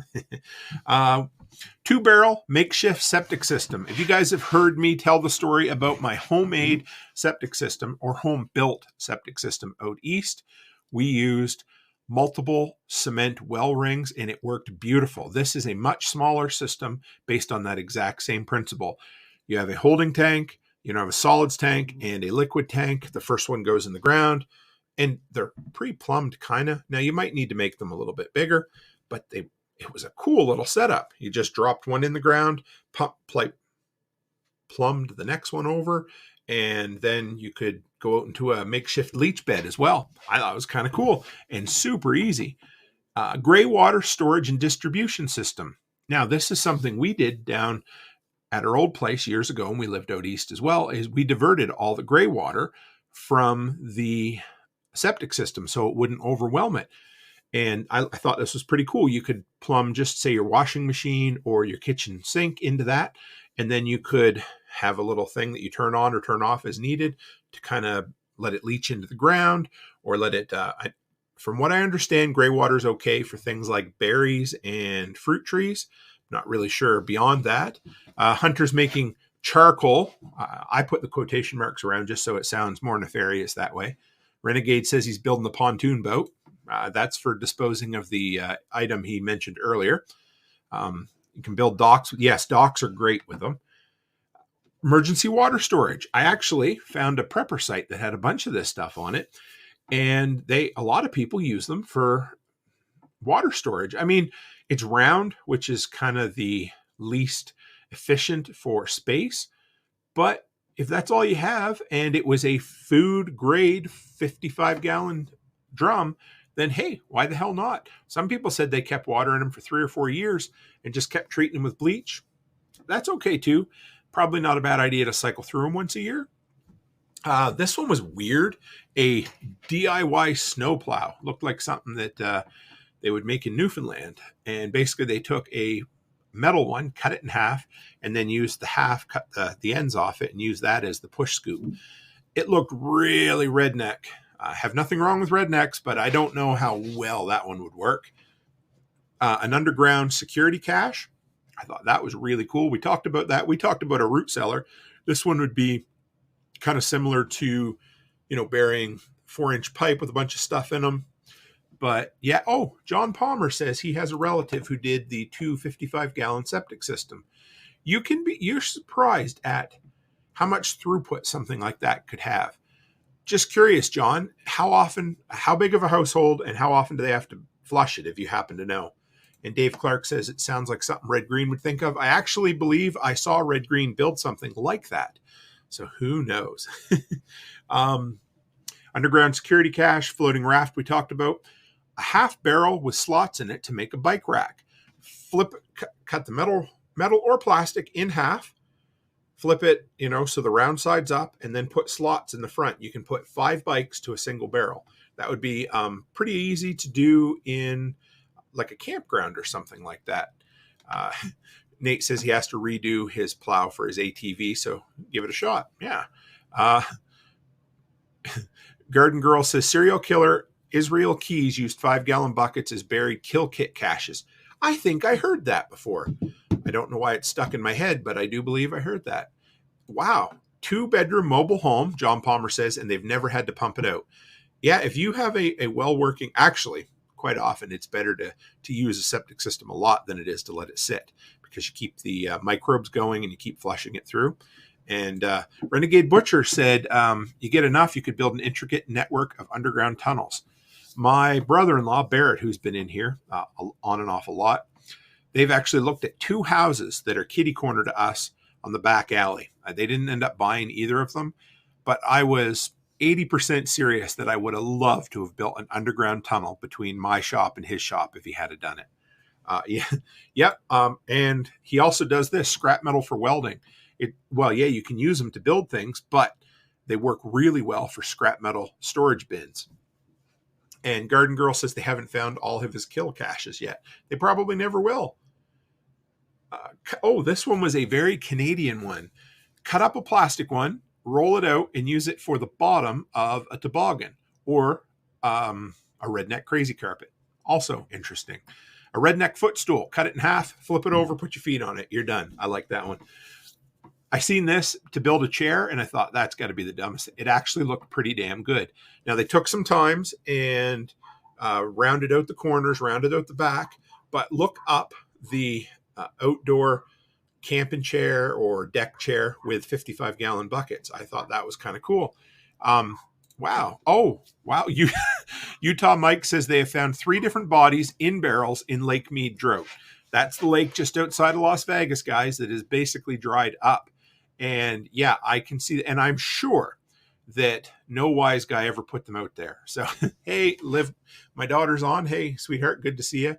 2-barrel makeshift septic system. If you guys have heard me tell the story about my homemade septic system or home-built septic system out east, we used multiple cement well rings and it worked beautiful. This is a much smaller system based on that exact same principle. You have a holding tank, you have a solids tank and a liquid tank. The first one goes in the ground and they're pre-plumbed kind of. Now you might need to make them a little bit bigger, but it was a cool little setup. You just dropped one in the ground, plumbed the next one over, and then you could go out into a makeshift leach bed as well. I thought it was kind of cool and super easy. Gray water storage and distribution system. Now, this is something we did down at our old place years ago, and we lived out east as well, is we diverted all the gray water from the septic system so it wouldn't overwhelm it. And I thought this was pretty cool. You could plumb just say your washing machine or your kitchen sink into that, and then you could have a little thing that you turn on or turn off as needed to kind of let it leach into the ground or let it, from what I understand, gray water is okay for things like berries and fruit trees. Not really sure beyond that. Hunter's making charcoal. I put the quotation marks around just so it sounds more nefarious that way. Renegade says he's building the pontoon boat. That's for disposing of the item he mentioned earlier. You can build docks. Yes, docks are great with them. Emergency water storage. I actually found a prepper site that had a bunch of this stuff on it, and a lot of people use them for water storage. I mean, it's round, which is kind of the least efficient for space, but if that's all you have and it was a food grade 55-gallon drum, then hey, why the hell not? Some people said they kept water in them for 3 or 4 years and just kept treating them with bleach. That's okay too. Probably not a bad idea to cycle through them once a year. This one was weird. A DIY snowplow. Looked like something that they would make in Newfoundland. And basically they took a metal one, cut it in half, and then used the half, cut the ends off it, and used that as the push scoop. It looked really redneck. I have nothing wrong with rednecks, but I don't know how well that one would work. An underground security cache. I thought that was really cool. We talked about that. We talked about a root cellar. This one would be kind of similar to, burying 4-inch pipe with a bunch of stuff in them. But yeah, John Palmer says he has a relative who did the 255-gallon septic system. You're surprised at how much throughput something like that could have. Just curious, John, how big of a household, and how often do they have to flush it, if you happen to know? And Dave Clark says it sounds like something Red Green would think of. I actually believe I saw Red Green build something like that. So who knows? Underground security cache, floating raft we talked about. A half barrel with slots in it to make a bike rack. Cut the metal or plastic in half. Flip it, so the round side's up, and then put slots in the front. You can put 5 bikes to a single barrel. That would be pretty easy to do in like a campground or something like that. Nate says he has to redo his plow for his ATV, so give it a shot. Yeah. Garden Girl says serial killer Israel Keys used 5-gallon buckets as buried kill kit caches. I think I heard that before. I don't know why it's stuck in my head, but I do believe I heard that. Wow. 2-bedroom mobile home, John Palmer says, and they've never had to pump it out. Yeah, if you have a well-working, actually, quite often it's better to use a septic system a lot than it is to let it sit, because you keep the microbes going and you keep flushing it through. And Renegade Butcher said, you get enough, you could build an intricate network of underground tunnels. My brother-in-law, Barrett, who's been in here on and off a lot, they've actually looked at 2 houses that are kitty corner to us on the back alley. They didn't end up buying either of them, but I was 80% serious that I would have loved to have built an underground tunnel between my shop and his shop if he had done it. And he also does this, scrap metal for welding. You can use them to build things, but they work really well for scrap metal storage bins. And Garden Girl says they haven't found all of his kill caches yet. They probably never will. This one was a very Canadian one. Cut up a plastic one, roll it out, and use it for the bottom of a toboggan or a redneck crazy carpet. Also interesting. A redneck footstool. Cut it in half, flip it over, put your feet on it. You're done. I like that one. I seen this to build a chair, and I thought that's got to be the dumbest. It actually looked pretty damn good. Now, they took some times and rounded out the corners, rounded out the back, but look up the outdoor camping chair or deck chair with 55-gallon buckets. I thought that was kind of cool. Wow. Oh, wow. Utah Mike says they have found 3 different bodies in barrels in Lake Mead Drought. That's the lake just outside of Las Vegas, guys, that is basically dried up. And yeah, I can see, and I'm sure that no wise guy ever put them out there. So, hey, Liv, my daughter's on. Hey, sweetheart, good to see you.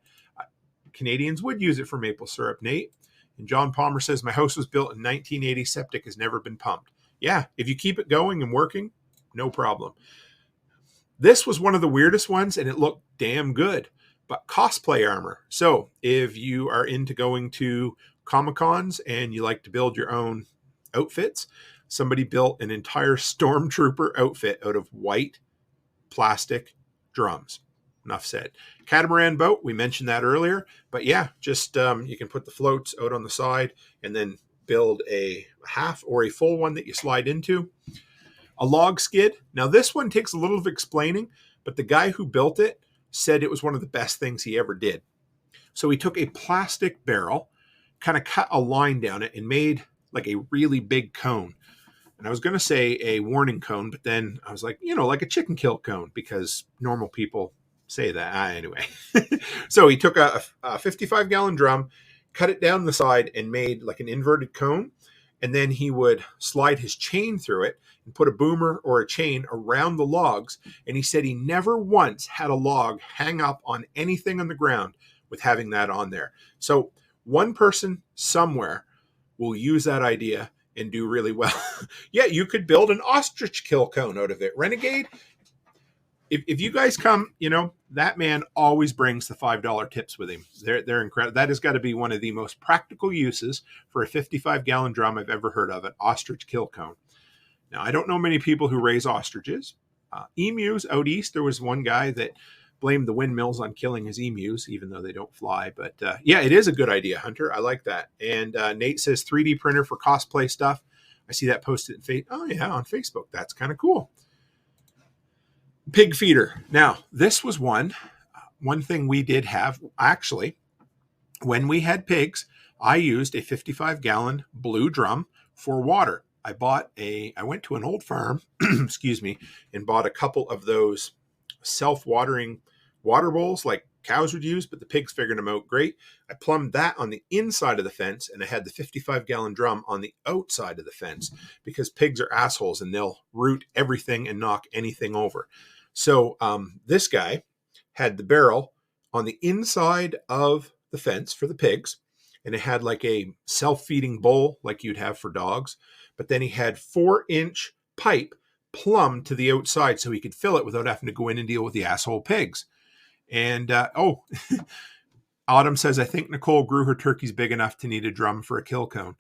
Canadians would use it for maple syrup, Nate. And John Palmer says, my house was built in 1980. Septic has never been pumped. Yeah, if you keep it going and working, no problem. This was one of the weirdest ones, and it looked damn good. But cosplay armor. So if you are into going to Comic-Cons and you like to build your own outfits, somebody built an entire stormtrooper outfit out of white plastic drums. Enough said. Catamaran boat, we mentioned that earlier. But yeah, just you can put the floats out on the side and then build a half or a full one that you slide into. A log skid. Now this one takes a little of explaining, but the guy who built it said it was one of the best things he ever did. So he took a plastic barrel, kind of cut a line down it, and made like a really big cone. And I was going to say a warning cone, but then I was like, like a chicken kill cone, because normal people say that. Anyway. So he took a 55-gallon drum, cut it down the side, and made like an inverted cone. And then he would slide his chain through it and put a boomer or a chain around the logs. And he said he never once had a log hang up on anything on the ground with having that on there. So one person somewhere will use that idea and do really well. Yeah, you could build an ostrich kill cone out of it. Renegade, if you guys come, that man always brings the $5 tips with him. They're incredible. That has got to be one of the most practical uses for a 55-gallon drum I've ever heard of, an ostrich kill cone. Now, I don't know many people who raise ostriches. Emus out east, there was one guy that blamed the windmills on killing his emus, even though they don't fly. But yeah, it is a good idea, Hunter. I like that. And Nate says 3D printer for cosplay stuff. I see that posted on Facebook. That's kind of cool. Pig feeder. Now, this was one thing we did have. Actually, when we had pigs, I used a 55-gallon blue drum for water. I went to an old farm, excuse me, and bought a couple of those self-watering water bowls like cows would use, but the pigs figured them out great. I plumbed that on the inside of the fence, and I had the 55-gallon drum on the outside of the fence because pigs are assholes and they'll root everything and knock anything over. So this guy had the barrel on the inside of the fence for the pigs, and it had like a self-feeding bowl like you'd have for dogs, but then he had 4-inch pipe plumbed to the outside so he could fill it without having to go in and deal with the asshole pigs. And Autumn says, I think Nicole grew her turkeys big enough to need a drum for a kill cone.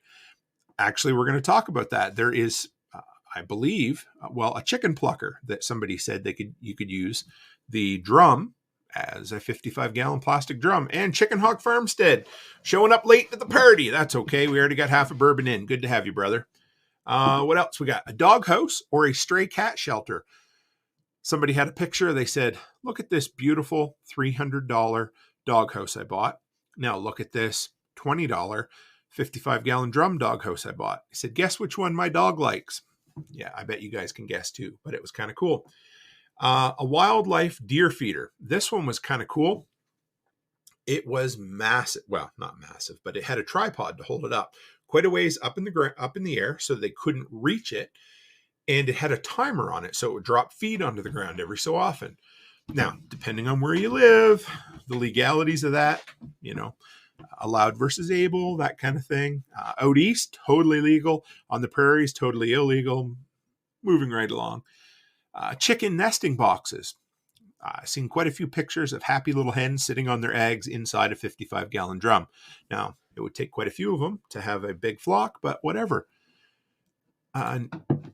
Actually, we're going to talk about that. There is, I believe, a chicken plucker that somebody said you could use the drum as a 55-gallon plastic drum. And Chicken Hawk Farmstead showing up late at the party. That's okay. We already got half a bourbon in. Good to have you, brother. What else we got? A dog house or a stray cat shelter. Somebody had a picture. They said, look at this beautiful $300 dog house I bought. Now look at this $20 55-gallon drum dog house I bought. I said, guess which one my dog likes? Yeah, I bet you guys can guess too, but it was kind of cool. A wildlife deer feeder. This one was kind of cool. It was massive. Well, not massive, but it had a tripod to hold it up quite a ways up in the air so they couldn't reach it. And it had a timer on it, so it would drop feed onto the ground every so often. Now, depending on where you live, the legalities of that, allowed versus able, that kind of thing. Out east, totally legal. On the prairies, totally illegal. Moving right along. Chicken nesting boxes. I've seen quite a few pictures of happy little hens sitting on their eggs inside a 55-gallon drum. Now, it would take quite a few of them to have a big flock, but whatever.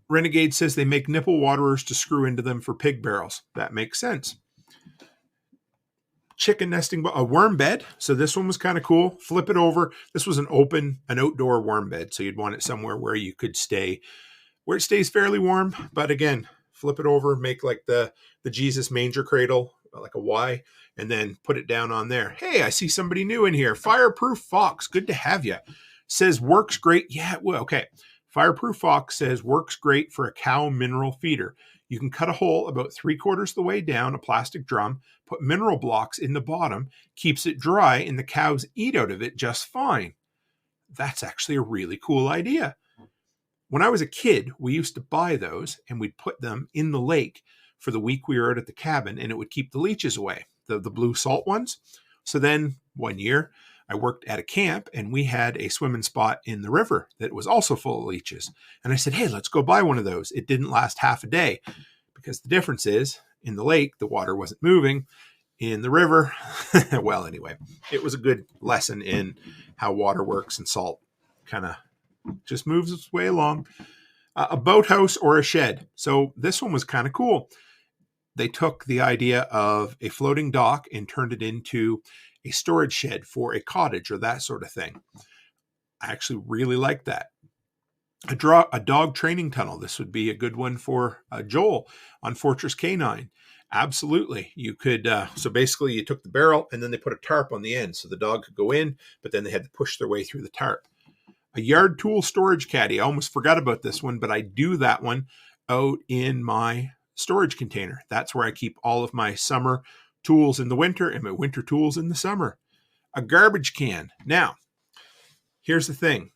Renegade says they make nipple waterers to screw into them for pig barrels. That makes sense. Chicken nesting, a worm bed. So this one was kind of cool. Flip it over. This was an outdoor worm bed. So you'd want it somewhere where you could stay, where it stays fairly warm. But again, flip it over, make like the Jesus manger cradle, like a Y, and then put it down on there. Hey, I see somebody new in here. Fireproof Fox. Good to have you. Says works great. Yeah, well, okay. Fireproof Fox says works great for a cow mineral feeder. You can cut a hole about 3/4 of the way down a plastic drum, put mineral blocks in the bottom, keeps it dry, and the cows eat out of it just fine. That's actually a really cool idea. When I was a kid, we used to buy those and we'd put them in the lake for the week we were out at the cabin, and it would keep the leeches away, the blue salt ones. So then one year, I worked at a camp and we had a swimming spot in the river that was also full of leeches. And I said, hey, let's go buy one of those. It didn't last half a day because the difference is in the lake, the water wasn't moving. In the river, well, anyway, it was a good lesson in how water works, and salt kind of just moves its way along. A boathouse or a shed. So this one was kind of cool. They took the idea of a floating dock and turned it into a storage shed for a cottage or that sort of thing. I actually really like that. A dog training tunnel. This would be a good one for Joel on Fortress K9. Absolutely. You could, so basically you took the barrel and then they put a tarp on the end so the dog could go in, but then they had to push their way through the tarp. A yard tool storage caddy. I almost forgot about this one, but I do that one out in my storage container. That's where I keep all of my summer tools in the winter and my winter tools in the summer. A garbage can. Now, here's the thing.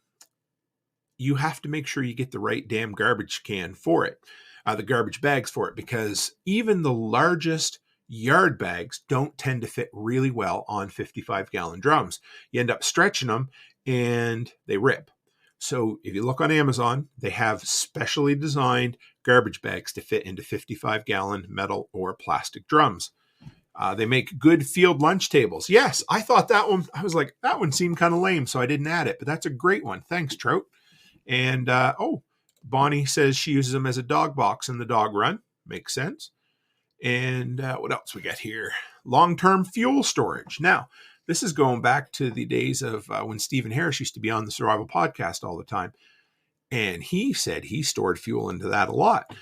You have to make sure you get the right damn garbage can for it, the garbage bags for it, because even the largest yard bags don't tend to fit really well on 55-gallon drums. You end up stretching them and they rip. So if you look on Amazon, they have specially designed garbage bags to fit into 55-gallon metal or plastic drums. They make good field lunch tables. Yes, I thought that one, I was like, that one seemed kind of lame, so I didn't add it, but that's a great one. Thanks, Trout. And, Bonnie says she uses them as a dog box in the dog run. Makes sense. And what else we got here? Long-term fuel storage. Now, this is going back to the days of when Stephen Harris used to be on the Survival Podcast all the time. And he said he stored fuel into that a lot.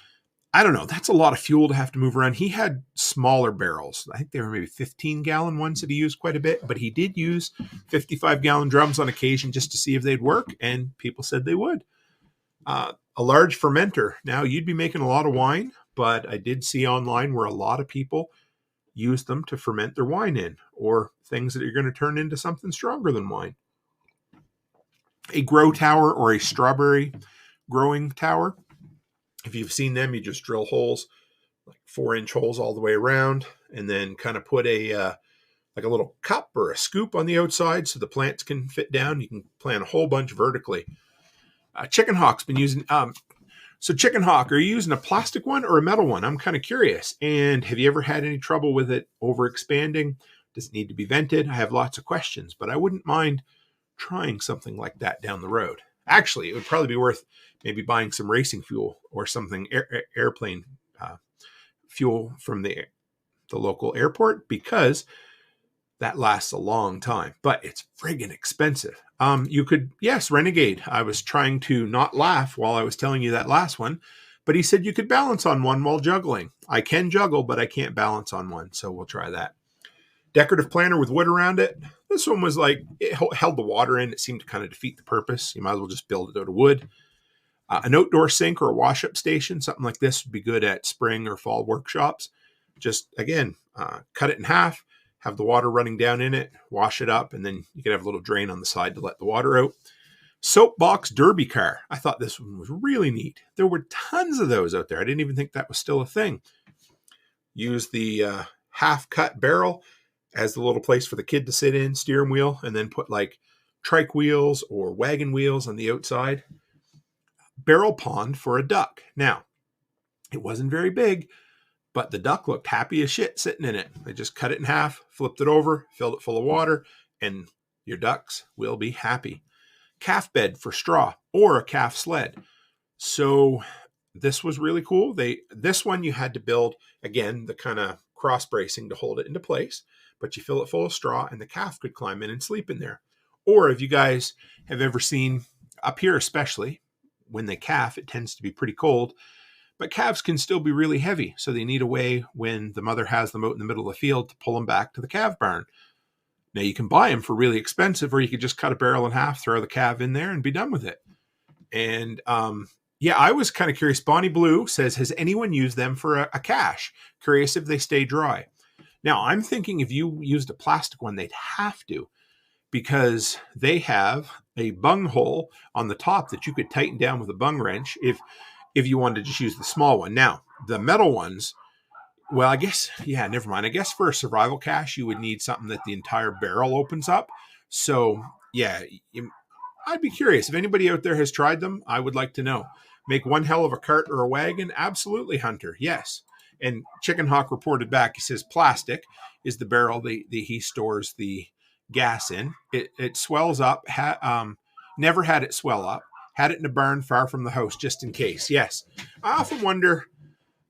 I don't know. That's a lot of fuel to have to move around. He had smaller barrels. I think they were maybe 15-gallon ones that he used quite a bit, but he did use 55-gallon drums on occasion just to see if they'd work, and people said they would. A large fermenter. Now, you'd be making a lot of wine, but I did see online where a lot of people use them to ferment their wine in, or things that are going to turn into something stronger than wine. A grow tower or a strawberry growing tower. If you've seen them, you just drill holes, like 4-inch holes all the way around, and then kind of put a like a little cup or a scoop on the outside so the plants can fit down. You can plant a whole bunch vertically. Chicken Hawk's been using. So Chicken Hawk, are you using a plastic one or a metal one? I'm kind of curious. And have you ever had any trouble with it overexpanding? Does it need to be vented? I have lots of questions, but I wouldn't mind trying something like that down the road. Actually, it would probably be worth maybe buying some racing fuel or something, airplane fuel from the local airport, because that lasts a long time, but it's friggin' expensive. You could, yes, Renegade. I was trying to not laugh while I was telling you that last one, but he said you could balance on one while juggling. I can juggle, but I can't balance on one, so we'll try that. Decorative planter with wood around it. This one was like, it held the water in. It seemed to kind of defeat the purpose. You might as well just build it out of wood. An outdoor sink or a wash-up station, something like this would be good at spring or fall workshops. Just, again, cut it in half, have the water running down in it, wash it up, and then you could have a little drain on the side to let the water out. Soapbox derby car. I thought this one was really neat. There were tons of those out there. I didn't even think that was still a thing. Use the half-cut barrel as the little place for the kid to sit in, steering wheel, and then put like trike wheels or wagon wheels on the outside. Barrel pond for a duck. Now, it wasn't very big, but the duck looked happy as shit sitting in it. They just cut it in half, flipped it over, filled it full of water, and your ducks will be happy. Calf bed for straw or a calf sled. So this was really cool. This one you had to build, again, the kind of cross bracing to hold it into place, but you fill it full of straw and the calf could climb in and sleep in there. Or if you guys have ever seen, up here especially, when they calf, it tends to be pretty cold, but calves can still be really heavy. So they need a way when the mother has them out in the middle of the field to pull them back to the calf barn. Now you can buy them for really expensive, or you could just cut a barrel in half, throw the calf in there and be done with it. And yeah, I was kind of curious. Bonnie Blue says, has anyone used them for a cache? Curious if they stay dry. Now I'm thinking if you used a plastic one, they'd have to, because they have a bung hole on the top that you could tighten down with a bung wrench if you wanted to just use the small one. Now, the metal ones, well, I guess, yeah, never mind. I guess for a survival cache, you would need something that the entire barrel opens up. So, yeah, I'd be curious. If anybody out there has tried them, I would like to know. Make one hell of a cart or a wagon? Absolutely, Hunter. Yes. And Chicken Hawk reported back. He says plastic is the barrel that he stores the gas in. It swells up. Never had it swell up. Had it in a barn far from the house just in case. Yes. I often wonder,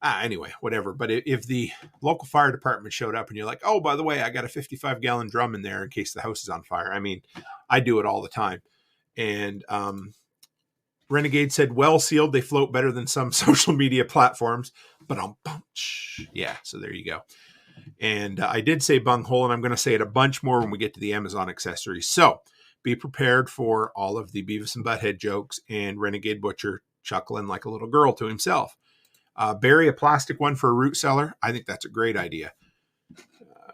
anyway, whatever. But if the local fire department showed up and you're like, oh, by the way, I got a 55-gallon drum in there in case the house is on fire. I mean, I do it all the time. And Renegade said, well sealed, they float better than some social media platforms. But yeah, so there you go. And I did say bunghole, and I'm going to say it a bunch more when we get to the Amazon accessories. So be prepared for all of the Beavis and Butthead jokes and Renegade Butcher chuckling like a little girl to himself. Bury a plastic one for a root cellar. I think that's a great idea.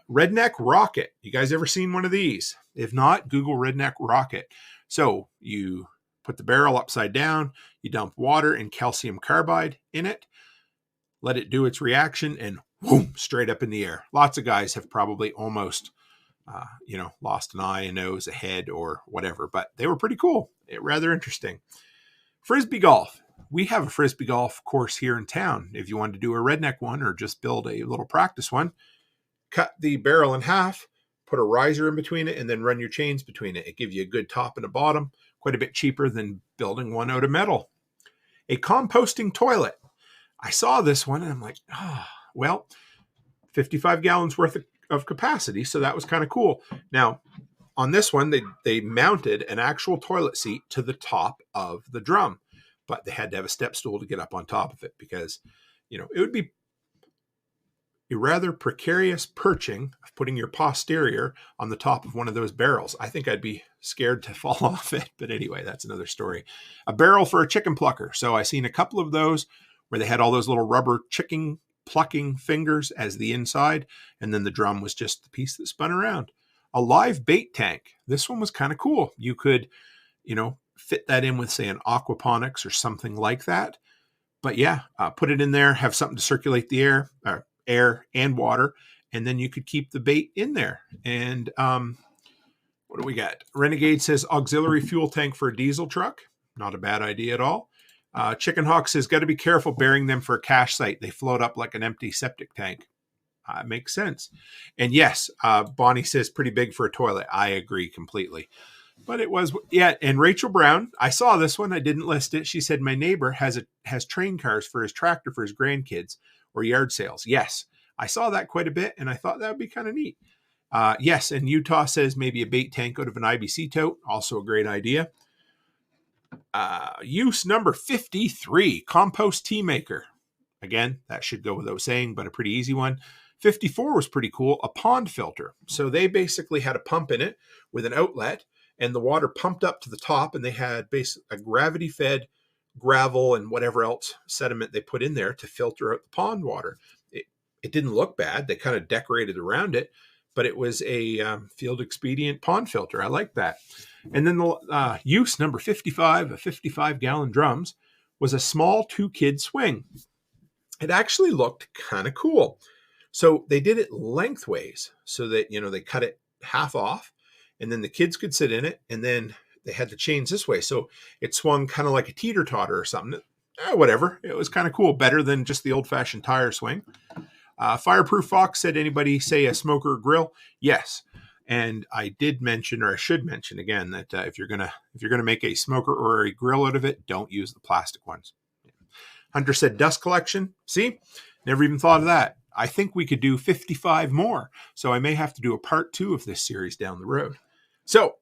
Redneck Rocket. You guys ever seen one of these? If not, Google Redneck Rocket. So you put the barrel upside down, you dump water and calcium carbide in it, let it do its reaction, and whoom, straight up in the air. Lots of guys have probably almost, lost an eye, a nose, a head, or whatever, but they were pretty cool. Rather interesting. Frisbee golf. We have a Frisbee golf course here in town. If you wanted to do a redneck one or just build a little practice one, cut the barrel in half, put a riser in between it, and then run your chains between it. It gives you a good top and a bottom, quite a bit cheaper than building one out of metal. A composting toilet. I saw this one and I'm like, well, 55 gallons worth of capacity, so that was kind of cool. Now, on this one, they mounted an actual toilet seat to the top of the drum, but they had to have a step stool to get up on top of it because it would be a rather precarious perching of putting your posterior on the top of one of those barrels. I think I'd be scared to fall off it. But anyway, that's another story. A barrel for a chicken plucker. So I've seen a couple of those where they had all those little rubber chicken plucking fingers as the inside, and then the drum was just the piece that spun around. A live bait tank. This one was kind of cool. You could, fit that in with, say, an aquaponics or something like that. But yeah, put it in there, have something to circulate the air and water, and then you could keep the bait in there. And what do we got? Renegade says auxiliary fuel tank for a diesel truck. Not a bad idea at all. Chicken Hawk says, got to be careful burying them for a cache site. They float up like an empty septic tank. Makes sense. And yes, Bonnie says pretty big for a toilet. I agree completely. But it was, yeah. And Rachel Brown, I saw this one. I didn't list it. She said, my neighbor has train cars for his tractor for his grandkids or yard sales. Yes, I saw that quite a bit, and I thought that would be kind of neat. Yes, and Utah says maybe a bait tank out of an IBC tote. Also a great idea. Use number 53, compost tea maker. Again, that should go without saying, but a pretty easy one. 54 was pretty cool, a pond filter. So they basically had a pump in it with an outlet, and the water pumped up to the top, and they had a gravity-fed gravel and whatever else sediment they put in there to filter out the pond water. It didn't look bad. They kind of decorated around it, but it was a field expedient pond filter. I like that. And then the use number 55, a 55-gallon drums, was a small 2-kid swing. It actually looked kind of cool. So they did it lengthways so that, they cut it half off, and then the kids could sit in it, and then they had the chains this way. So it swung kind of like a teeter-totter or something. Whatever. It was kind of cool. Better than just the old-fashioned tire swing. Fireproof Fox said, anybody say a smoker or grill? Yes. And I did mention, or I should mention again, that if you're gonna make a smoker or a grill out of it, don't use the plastic ones. Hunter said dust collection. See, never even thought of that. I think we could do 55 more. So I may have to do a part 2 of this series down the road. So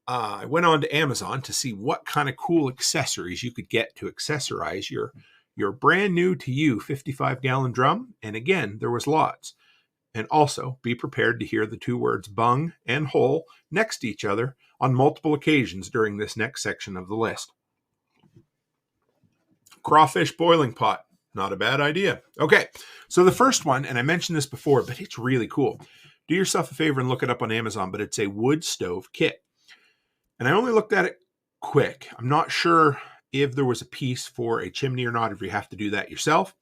I went on to Amazon to see what kind of cool accessories you could get to accessorize your brand new to you 55-gallon drum. And again, there was lots. And also be prepared to hear the 2 words bung and hole next to each other on multiple occasions during this next section of the list. Crawfish boiling pot. Not a bad idea. Okay, so the first one, and I mentioned this before, but it's really cool. Do yourself a favor and look it up on Amazon, but it's a wood stove kit. And I only looked at it quick. I'm not sure if there was a piece for a chimney or not, if you have to do that yourself.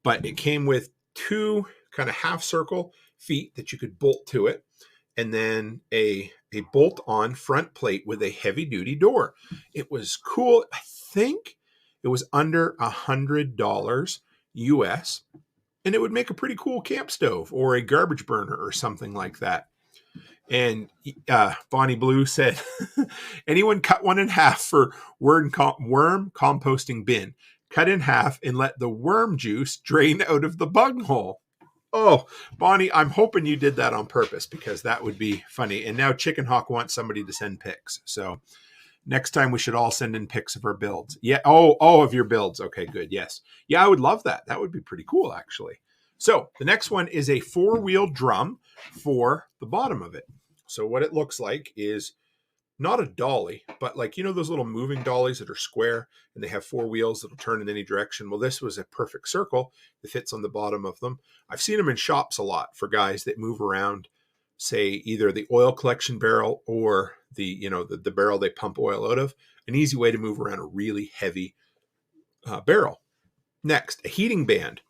But it came with 2 kind of half circle feet that you could bolt to it, and then a bolt-on front plate with a heavy-duty door. It was cool. I think it was under $100 US, and it would make a pretty cool camp stove or a garbage burner or something like that. And Bonnie Blue said, anyone cut one in half for worm composting bin. Cut in half and let the worm juice drain out of the bung hole. Oh, Bonnie, I'm hoping you did that on purpose because that would be funny. And now Chicken Hawk wants somebody to send pics. So next time we should all send in pics of our builds. Yeah. Oh, of your builds. Okay, good. Yes. Yeah, I would love that. That would be pretty cool, actually. So the next one is a 4-wheel drum for the bottom of it. So what it looks like is not a dolly, but like, those little moving dollies that are square and they have 4 wheels that'll turn in any direction. Well, this was a perfect circle that fits on the bottom of them. I've seen them in shops a lot for guys that move around, say either the oil collection barrel or the barrel they pump oil out of. An easy way to move around a really heavy barrel. Next, a heating band.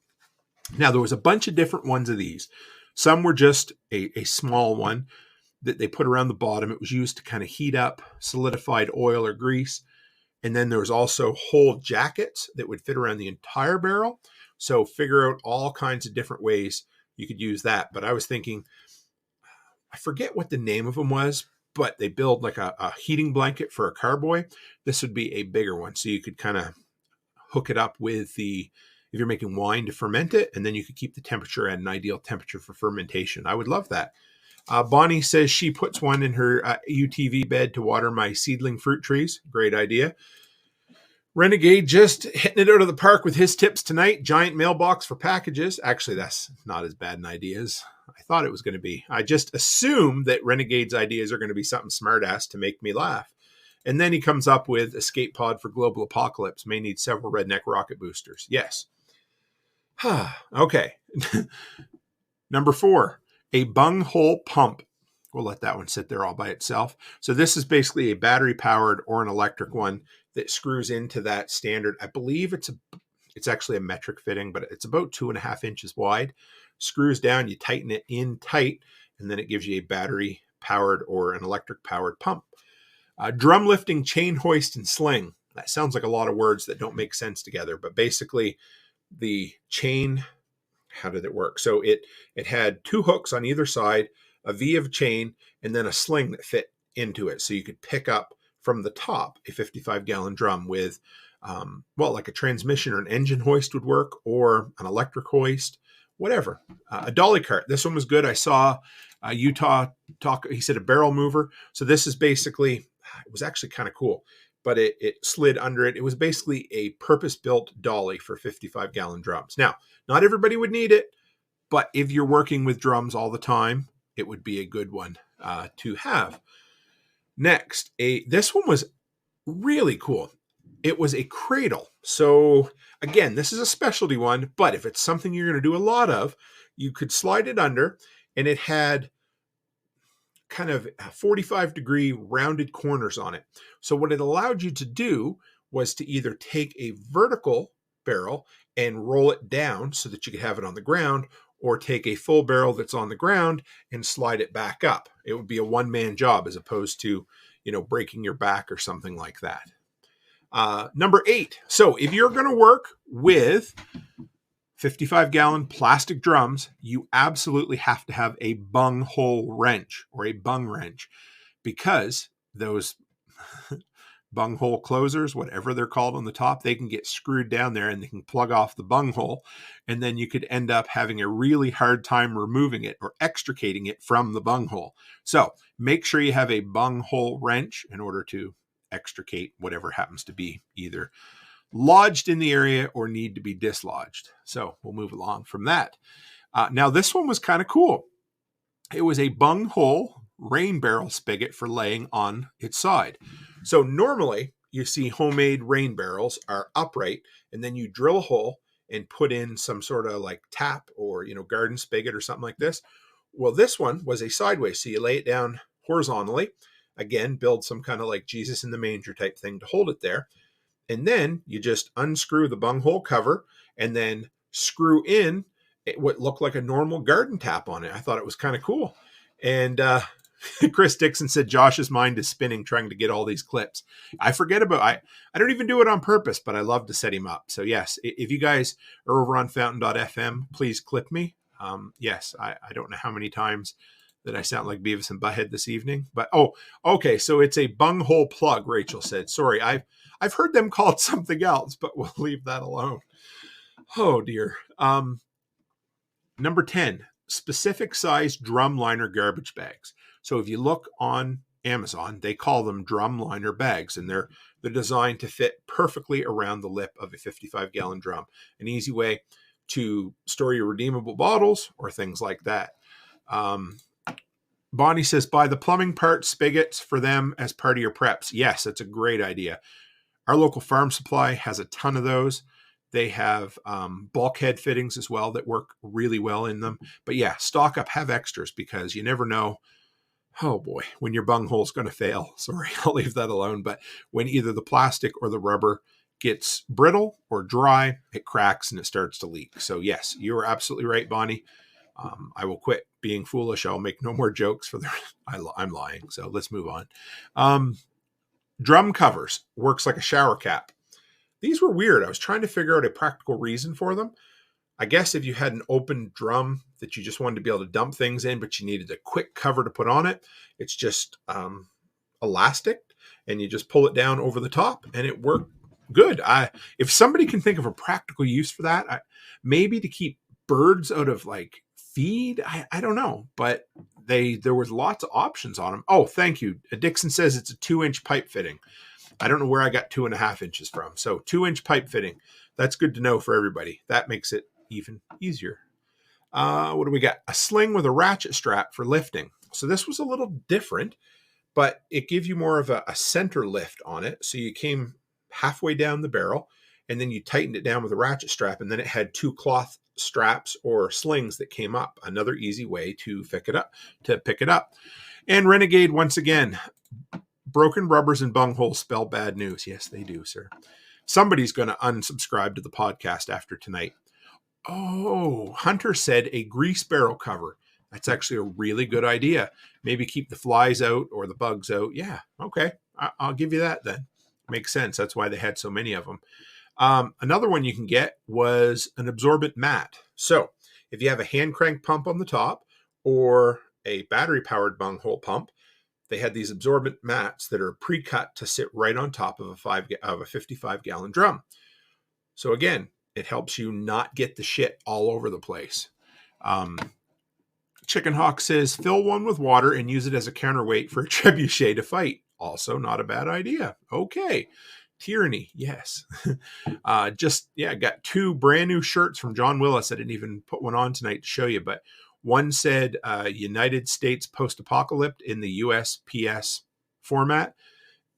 Now, there was a bunch of different ones of these. Some were just a small one that they put around the bottom. It was used to kind of heat up solidified oil or grease. And then there was also whole jackets that would fit around the entire barrel. So figure out all kinds of different ways you could use that. But I was thinking, I forget what the name of them was, but they build like a heating blanket for a carboy. This would be a bigger one. So you could kind of hook it up with if you're making wine to ferment it, and then you could keep the temperature at an ideal temperature for fermentation. I would love that. Bonnie says she puts one in her UTV bed to water my seedling fruit trees. Great idea. Renegade just hitting it out of the park with his tips tonight. Giant mailbox for packages. Actually, that's not as bad an idea as I thought it was going to be. I just assume that Renegade's ideas are going to be something smart-ass to make me laugh. And then he comes up with escape pod for global apocalypse. May need several redneck rocket boosters. Yes. Okay. Number 4, a bunghole pump. We'll let that one sit there all by itself. So this is basically a battery-powered or an electric one that screws into that standard. I believe it's actually a metric fitting, but it's about 2.5 inches wide. Screws down, you tighten it in tight, and then it gives you a battery-powered or an electric-powered pump. Drum lifting, chain hoist, and sling. That sounds like a lot of words that don't make sense together, but basically the chain, how did it work? So it had 2 hooks on either side, a V of chain, and then a sling that fit into it. So you could pick up from the top a 55-gallon drum with, like a transmission or an engine hoist would work, or an electric hoist, whatever. A dolly cart. This one was good. I saw Utah talk. He said a barrel mover. So this is basically, it was actually kind of cool, but it slid under it. It was basically a purpose-built dolly for 55-gallon drums. Now, not everybody would need it, but if you're working with drums all the time, it would be a good one to have. Next, this one was really cool. It was a cradle. So again, this is a specialty one, but if it's something you're going to do a lot of, you could slide it under, and it had kind of 45-degree rounded corners on it. So what it allowed you to do was to either take a vertical barrel and roll it down so that you could have it on the ground, or take a full barrel that's on the ground and slide it back up. It would be a one-man job as opposed to, breaking your back or something like that. Number 8. So if you're going to work with 55-gallon plastic drums, you absolutely have to have a bunghole wrench or a bung wrench, because those bunghole closers, whatever they're called on the top, they can get screwed down there and they can plug off the bunghole, and then you could end up having a really hard time removing it or extricating it from the bunghole. So make sure you have a bunghole wrench in order to extricate whatever happens to be either lodged in the area or need to be dislodged. So we'll move along from that. Now this one was kind of cool. It was a bunghole rain barrel spigot for laying on its side. So normally you see homemade rain barrels are upright, and then you drill a hole and put in some sort of like tap or, garden spigot or something like this. Well, this one was a sideways. So you lay it down horizontally, again, build some kind of like Jesus in the manger type thing to hold it there. And then you just unscrew the bunghole cover and then screw in what looked like a normal garden tap on it. I thought it was kind of cool. And Chris Dixon said Josh's mind is spinning trying to get all these clips. I forget about I don't even do it on purpose, but I love to set him up. So yes, if you guys are over on fountain.fm, please clip me. Yes, I don't know how many times that I sound like Beavis and Butthead this evening, but okay. So it's a bunghole plug, Rachel said. Sorry, I've heard them call it something else, but we'll leave that alone. Oh dear. Number 10, specific size drum liner garbage bags. So if you look on Amazon, they call them drum liner bags, and they're designed to fit perfectly around the lip of a 55-gallon drum. An easy way to store your redeemable bottles or things like that. Bonnie says, buy the plumbing parts, spigots for them as part of your preps. Yes, that's a great idea. Our local farm supply has a ton of those. They have bulkhead fittings as well that work really well in them. But yeah, stock up, have extras, because you never know. Oh boy, when your bunghole's going to fail. Sorry, I'll leave that alone. But when either the plastic or the rubber gets brittle or dry, it cracks and it starts to leak. So yes, you are absolutely right, Bonnie. I will quit being foolish. I'll make no more jokes for the. I'm lying. So let's move on. Drum covers works like a shower cap. These were weird. I was trying to figure out a practical reason for them. I guess if you had an open drum that you just wanted to be able to dump things in, but you needed a quick cover to put on it, it's just elastic, and you just pull it down over the top, and it worked good. If somebody can think of a practical use for that, maybe to keep birds out of like feed, I don't know, but there was lots of options on them. Oh, thank you. Dixon says it's a 2-inch pipe fitting. I don't know where I got 2.5 inches from. So 2-inch pipe fitting. That's good to know for everybody. That makes it even easier. What do we got? A sling with a ratchet strap for lifting. So this was a little different, but it gives you more of a center lift on it. So you came halfway down the barrel, and then you tightened it down with a ratchet strap, and then it had 2 cloth straps or slings that came up. Another easy way to pick it up. And Renegade, once again, broken rubbers and bungholes spell bad news. Yes, they do, sir. Somebody's going to unsubscribe to the podcast after tonight. Oh, Hunter said a grease barrel cover. That's actually a really good idea. Maybe keep the flies out or the bugs out. Yeah, okay. I'll give you that then. Makes sense. That's why they had so many of them. Another one you can get was an absorbent mat. So if you have a hand crank pump on the top or a battery powered bunghole pump, they had these absorbent mats that are pre-cut to sit right on top of a 55-gallon drum. So again, it helps you not get the shit all over the place. Chicken Hawk says, fill one with water and use it as a counterweight for a trebuchet to fight. Also not a bad idea. Okay. Tyranny, yes. Got 2 brand new shirts from John Willis. I didn't even put one on tonight to show you, but one said United States Post-Apocalypse in the USPS format.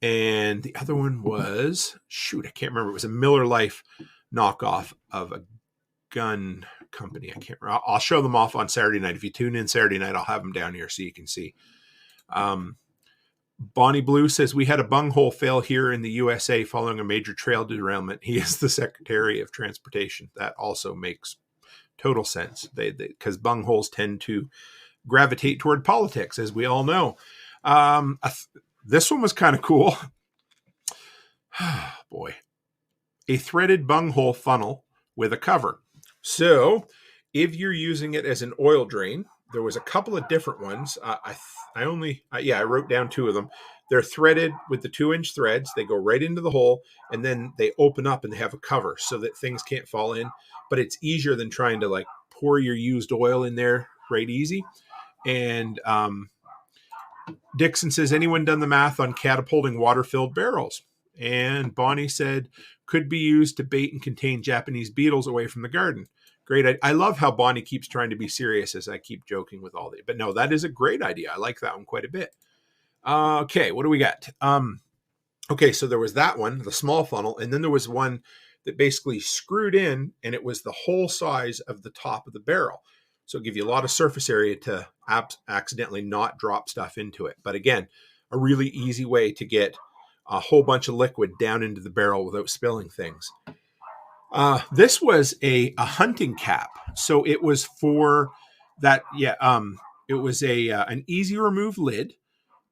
And the other one was, I can't remember. It was a Miller Lite knockoff of a gun company. I can't remember. I'll show them off on Saturday night. If you tune in Saturday night, I'll have them down here so you can see. Bonnie Blue says, we had a bunghole fail here in the U.S.A. following a major trail derailment. He is the Secretary of Transportation. That also makes total sense. Because bungholes tend to gravitate toward politics, as we all know. This one was kind of cool. Boy. A threaded bunghole funnel with a cover. So if you're using it as an oil drain, there was a couple of different ones. I wrote down 2 of them. They're threaded with the 2-inch threads. They go right into the hole, and then they open up and they have a cover so that things can't fall in. But it's easier than trying to pour your used oil in there right easy. And Dixon says, anyone done the math on catapulting water-filled barrels? And Bonnie said, could be used to bait and contain Japanese beetles away from the garden. Great. I love how Bonnie keeps trying to be serious as I keep joking with all the. But no, that is a great idea. I like that one quite a bit. Okay, what do we got? Okay, so there was that one, the small funnel, and then there was one that basically screwed in, and it was the whole size of the top of the barrel. So it gives you a lot of surface area to accidentally not drop stuff into it. But again, a really easy way to get a whole bunch of liquid down into the barrel without spilling things. This was a hunting cap. So it was for that. It was an easy remove lid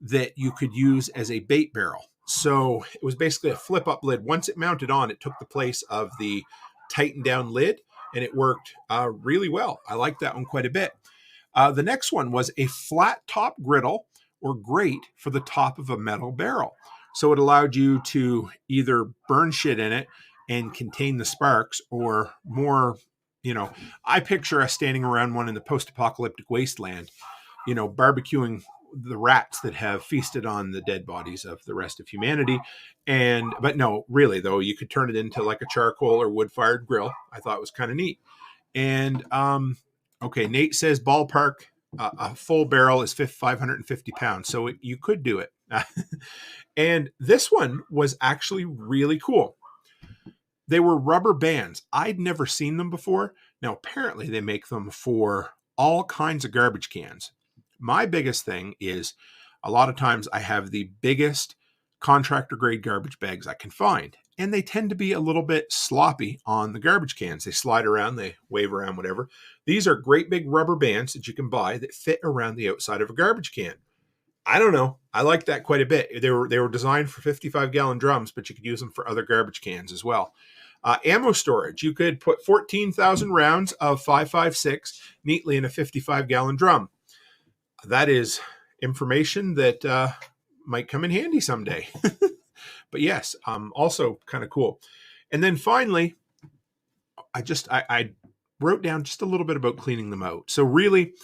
that you could use as a bait barrel. So it was basically a flip up lid. Once it mounted on, it took the place of the tightened down lid, and it worked really well. I like that one quite a bit. The next one was a flat top griddle or grate for the top of a metal barrel. So it allowed you to either burn shit in it and contain the sparks, or more, I picture us standing around one in the post-apocalyptic wasteland, barbecuing the rats that have feasted on the dead bodies of the rest of humanity. But no, really though, you could turn it into like a charcoal or wood-fired grill. I thought it was kind of neat. And, okay, Nate says ballpark, a full barrel is 550 pounds. So you could do it. And this one was actually really cool. They were rubber bands. I'd never seen them before. Now, apparently they make them for all kinds of garbage cans. My biggest thing is a lot of times I have the biggest contractor grade garbage bags I can find, and they tend to be a little bit sloppy on the garbage cans. They slide around, they wave around, whatever. These are great big rubber bands that you can buy that fit around the outside of a garbage can. I don't know. I like that quite a bit. They were designed for 55-gallon drums, but you could use them for other garbage cans as well. Ammo storage. You could put 14,000 rounds of 5.56 neatly in a 55-gallon drum. That is information that might come in handy someday. But yes, also kind of cool. And then finally, I wrote down just a little bit about cleaning them out. So really,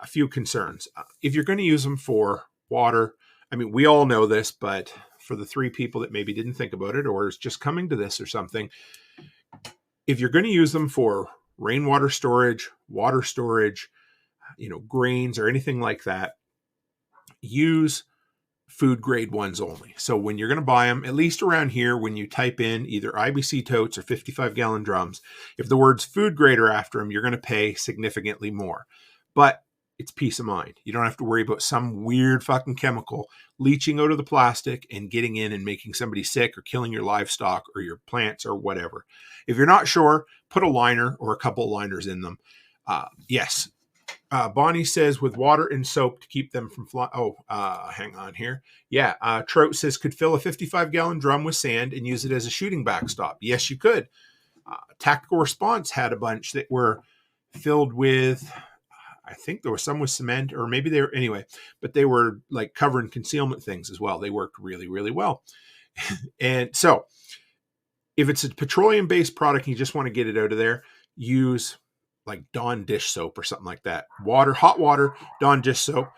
a few concerns. If you're going to use them for water, I mean, we all know this, but for the 3 people that maybe didn't think about it or is just coming to this or something. If you're going to use them for rainwater storage, water storage, grains or anything like that, use food grade ones only. So when you're going to buy them, at least around here, when you type in either IBC totes or 55-gallon drums, if the words food grade are after them, you're going to pay significantly more. But it's peace of mind. You don't have to worry about some weird fucking chemical leaching out of the plastic and getting in and making somebody sick or killing your livestock or your plants or whatever. If you're not sure, put a liner or a couple of liners in them. Yes. Bonnie says with water and soap to keep them from flying. Hang on here. Yeah. Trout says could fill a 55-gallon drum with sand and use it as a shooting backstop. Yes, you could. Tactical Response had a bunch that were filled with, I think there was some with cement, or maybe they were, anyway, but they were like covering concealment things as well. They worked really, really well. And so if it's a petroleum-based product and you just want to get it out of there, use like Dawn dish soap or something like that. Hot water, Dawn dish soap,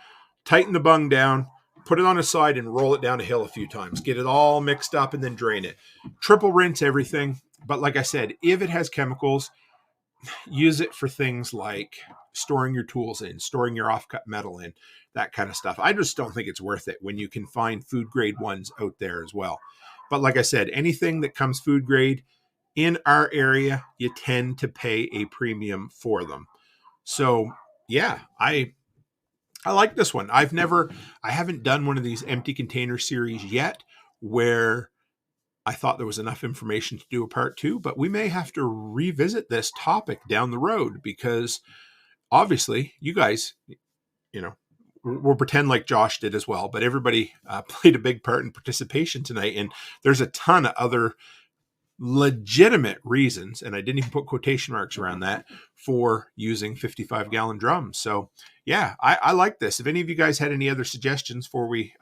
tighten the bung down, put it on a side and roll it down a hill a few times. Get it all mixed up and then drain it. Triple rinse everything. But like I said, if it has chemicals, use it for things like storing your tools in, storing your offcut metal in, that kind of stuff. I just don't think it's worth it when you can find food grade ones out there as well. But like I said, anything that comes food grade in our area, you tend to pay a premium for them. So yeah, I like this one. I haven't done one of these empty container series yet where I thought there was enough information to do a part 2, but we may have to revisit this topic down the road because obviously you guys, we'll pretend like Josh did as well, but everybody played a big part in participation tonight. And there's a ton of other legitimate reasons, and I didn't even put quotation marks around that, for using 55-gallon drums. So yeah, I like this. If any of you guys had any other suggestions before we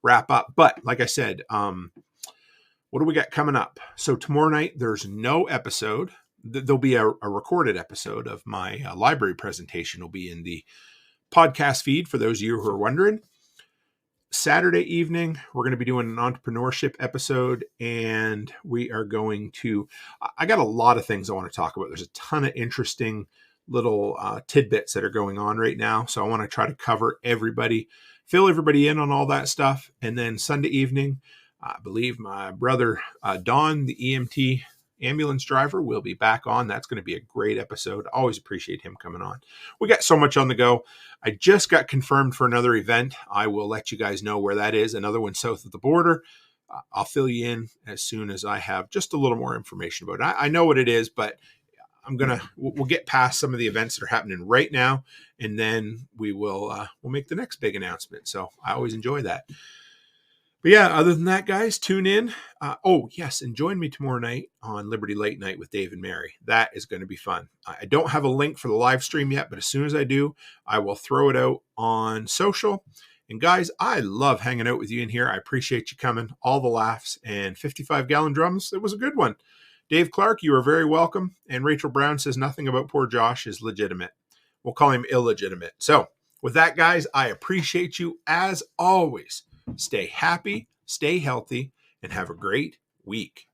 wrap up, but like I said, what do we got coming up? So tomorrow night, there's no episode. There'll be a recorded episode of my library presentation. Will be in the podcast feed for those of you who are wondering. Saturday evening, we're going to be doing an entrepreneurship episode, and we are going to, I got a lot of things I want to talk about. There's a ton of interesting little tidbits that are going on right now. So I want to try to cover everybody, fill everybody in on all that stuff. And then Sunday evening, I believe my brother, Don, the EMT ambulance driver, will be back on. That's going to be a great episode. Always appreciate him coming on. We got so much on the go. I just got confirmed for another event. I will let you guys know where that is. Another one south of the border. I'll fill you in as soon as I have just a little more information about it. I know what it is, but we'll get past some of the events that are happening right now, and then we'll make the next big announcement. So I always enjoy that. But yeah, other than that, guys, tune in. Yes, and join me tomorrow night on Liberty Late Night with Dave and Mary. That is going to be fun. I don't have a link for the live stream yet, but as soon as I do, I will throw it out on social. And guys, I love hanging out with you in here. I appreciate you coming, all the laughs, and 55-gallon drums. It was a good one. Dave Clark, you are very welcome. And Rachel Brown says nothing about poor Josh is legitimate. We'll call him illegitimate. So with that, guys, I appreciate you as always. Stay happy, stay healthy, and have a great week.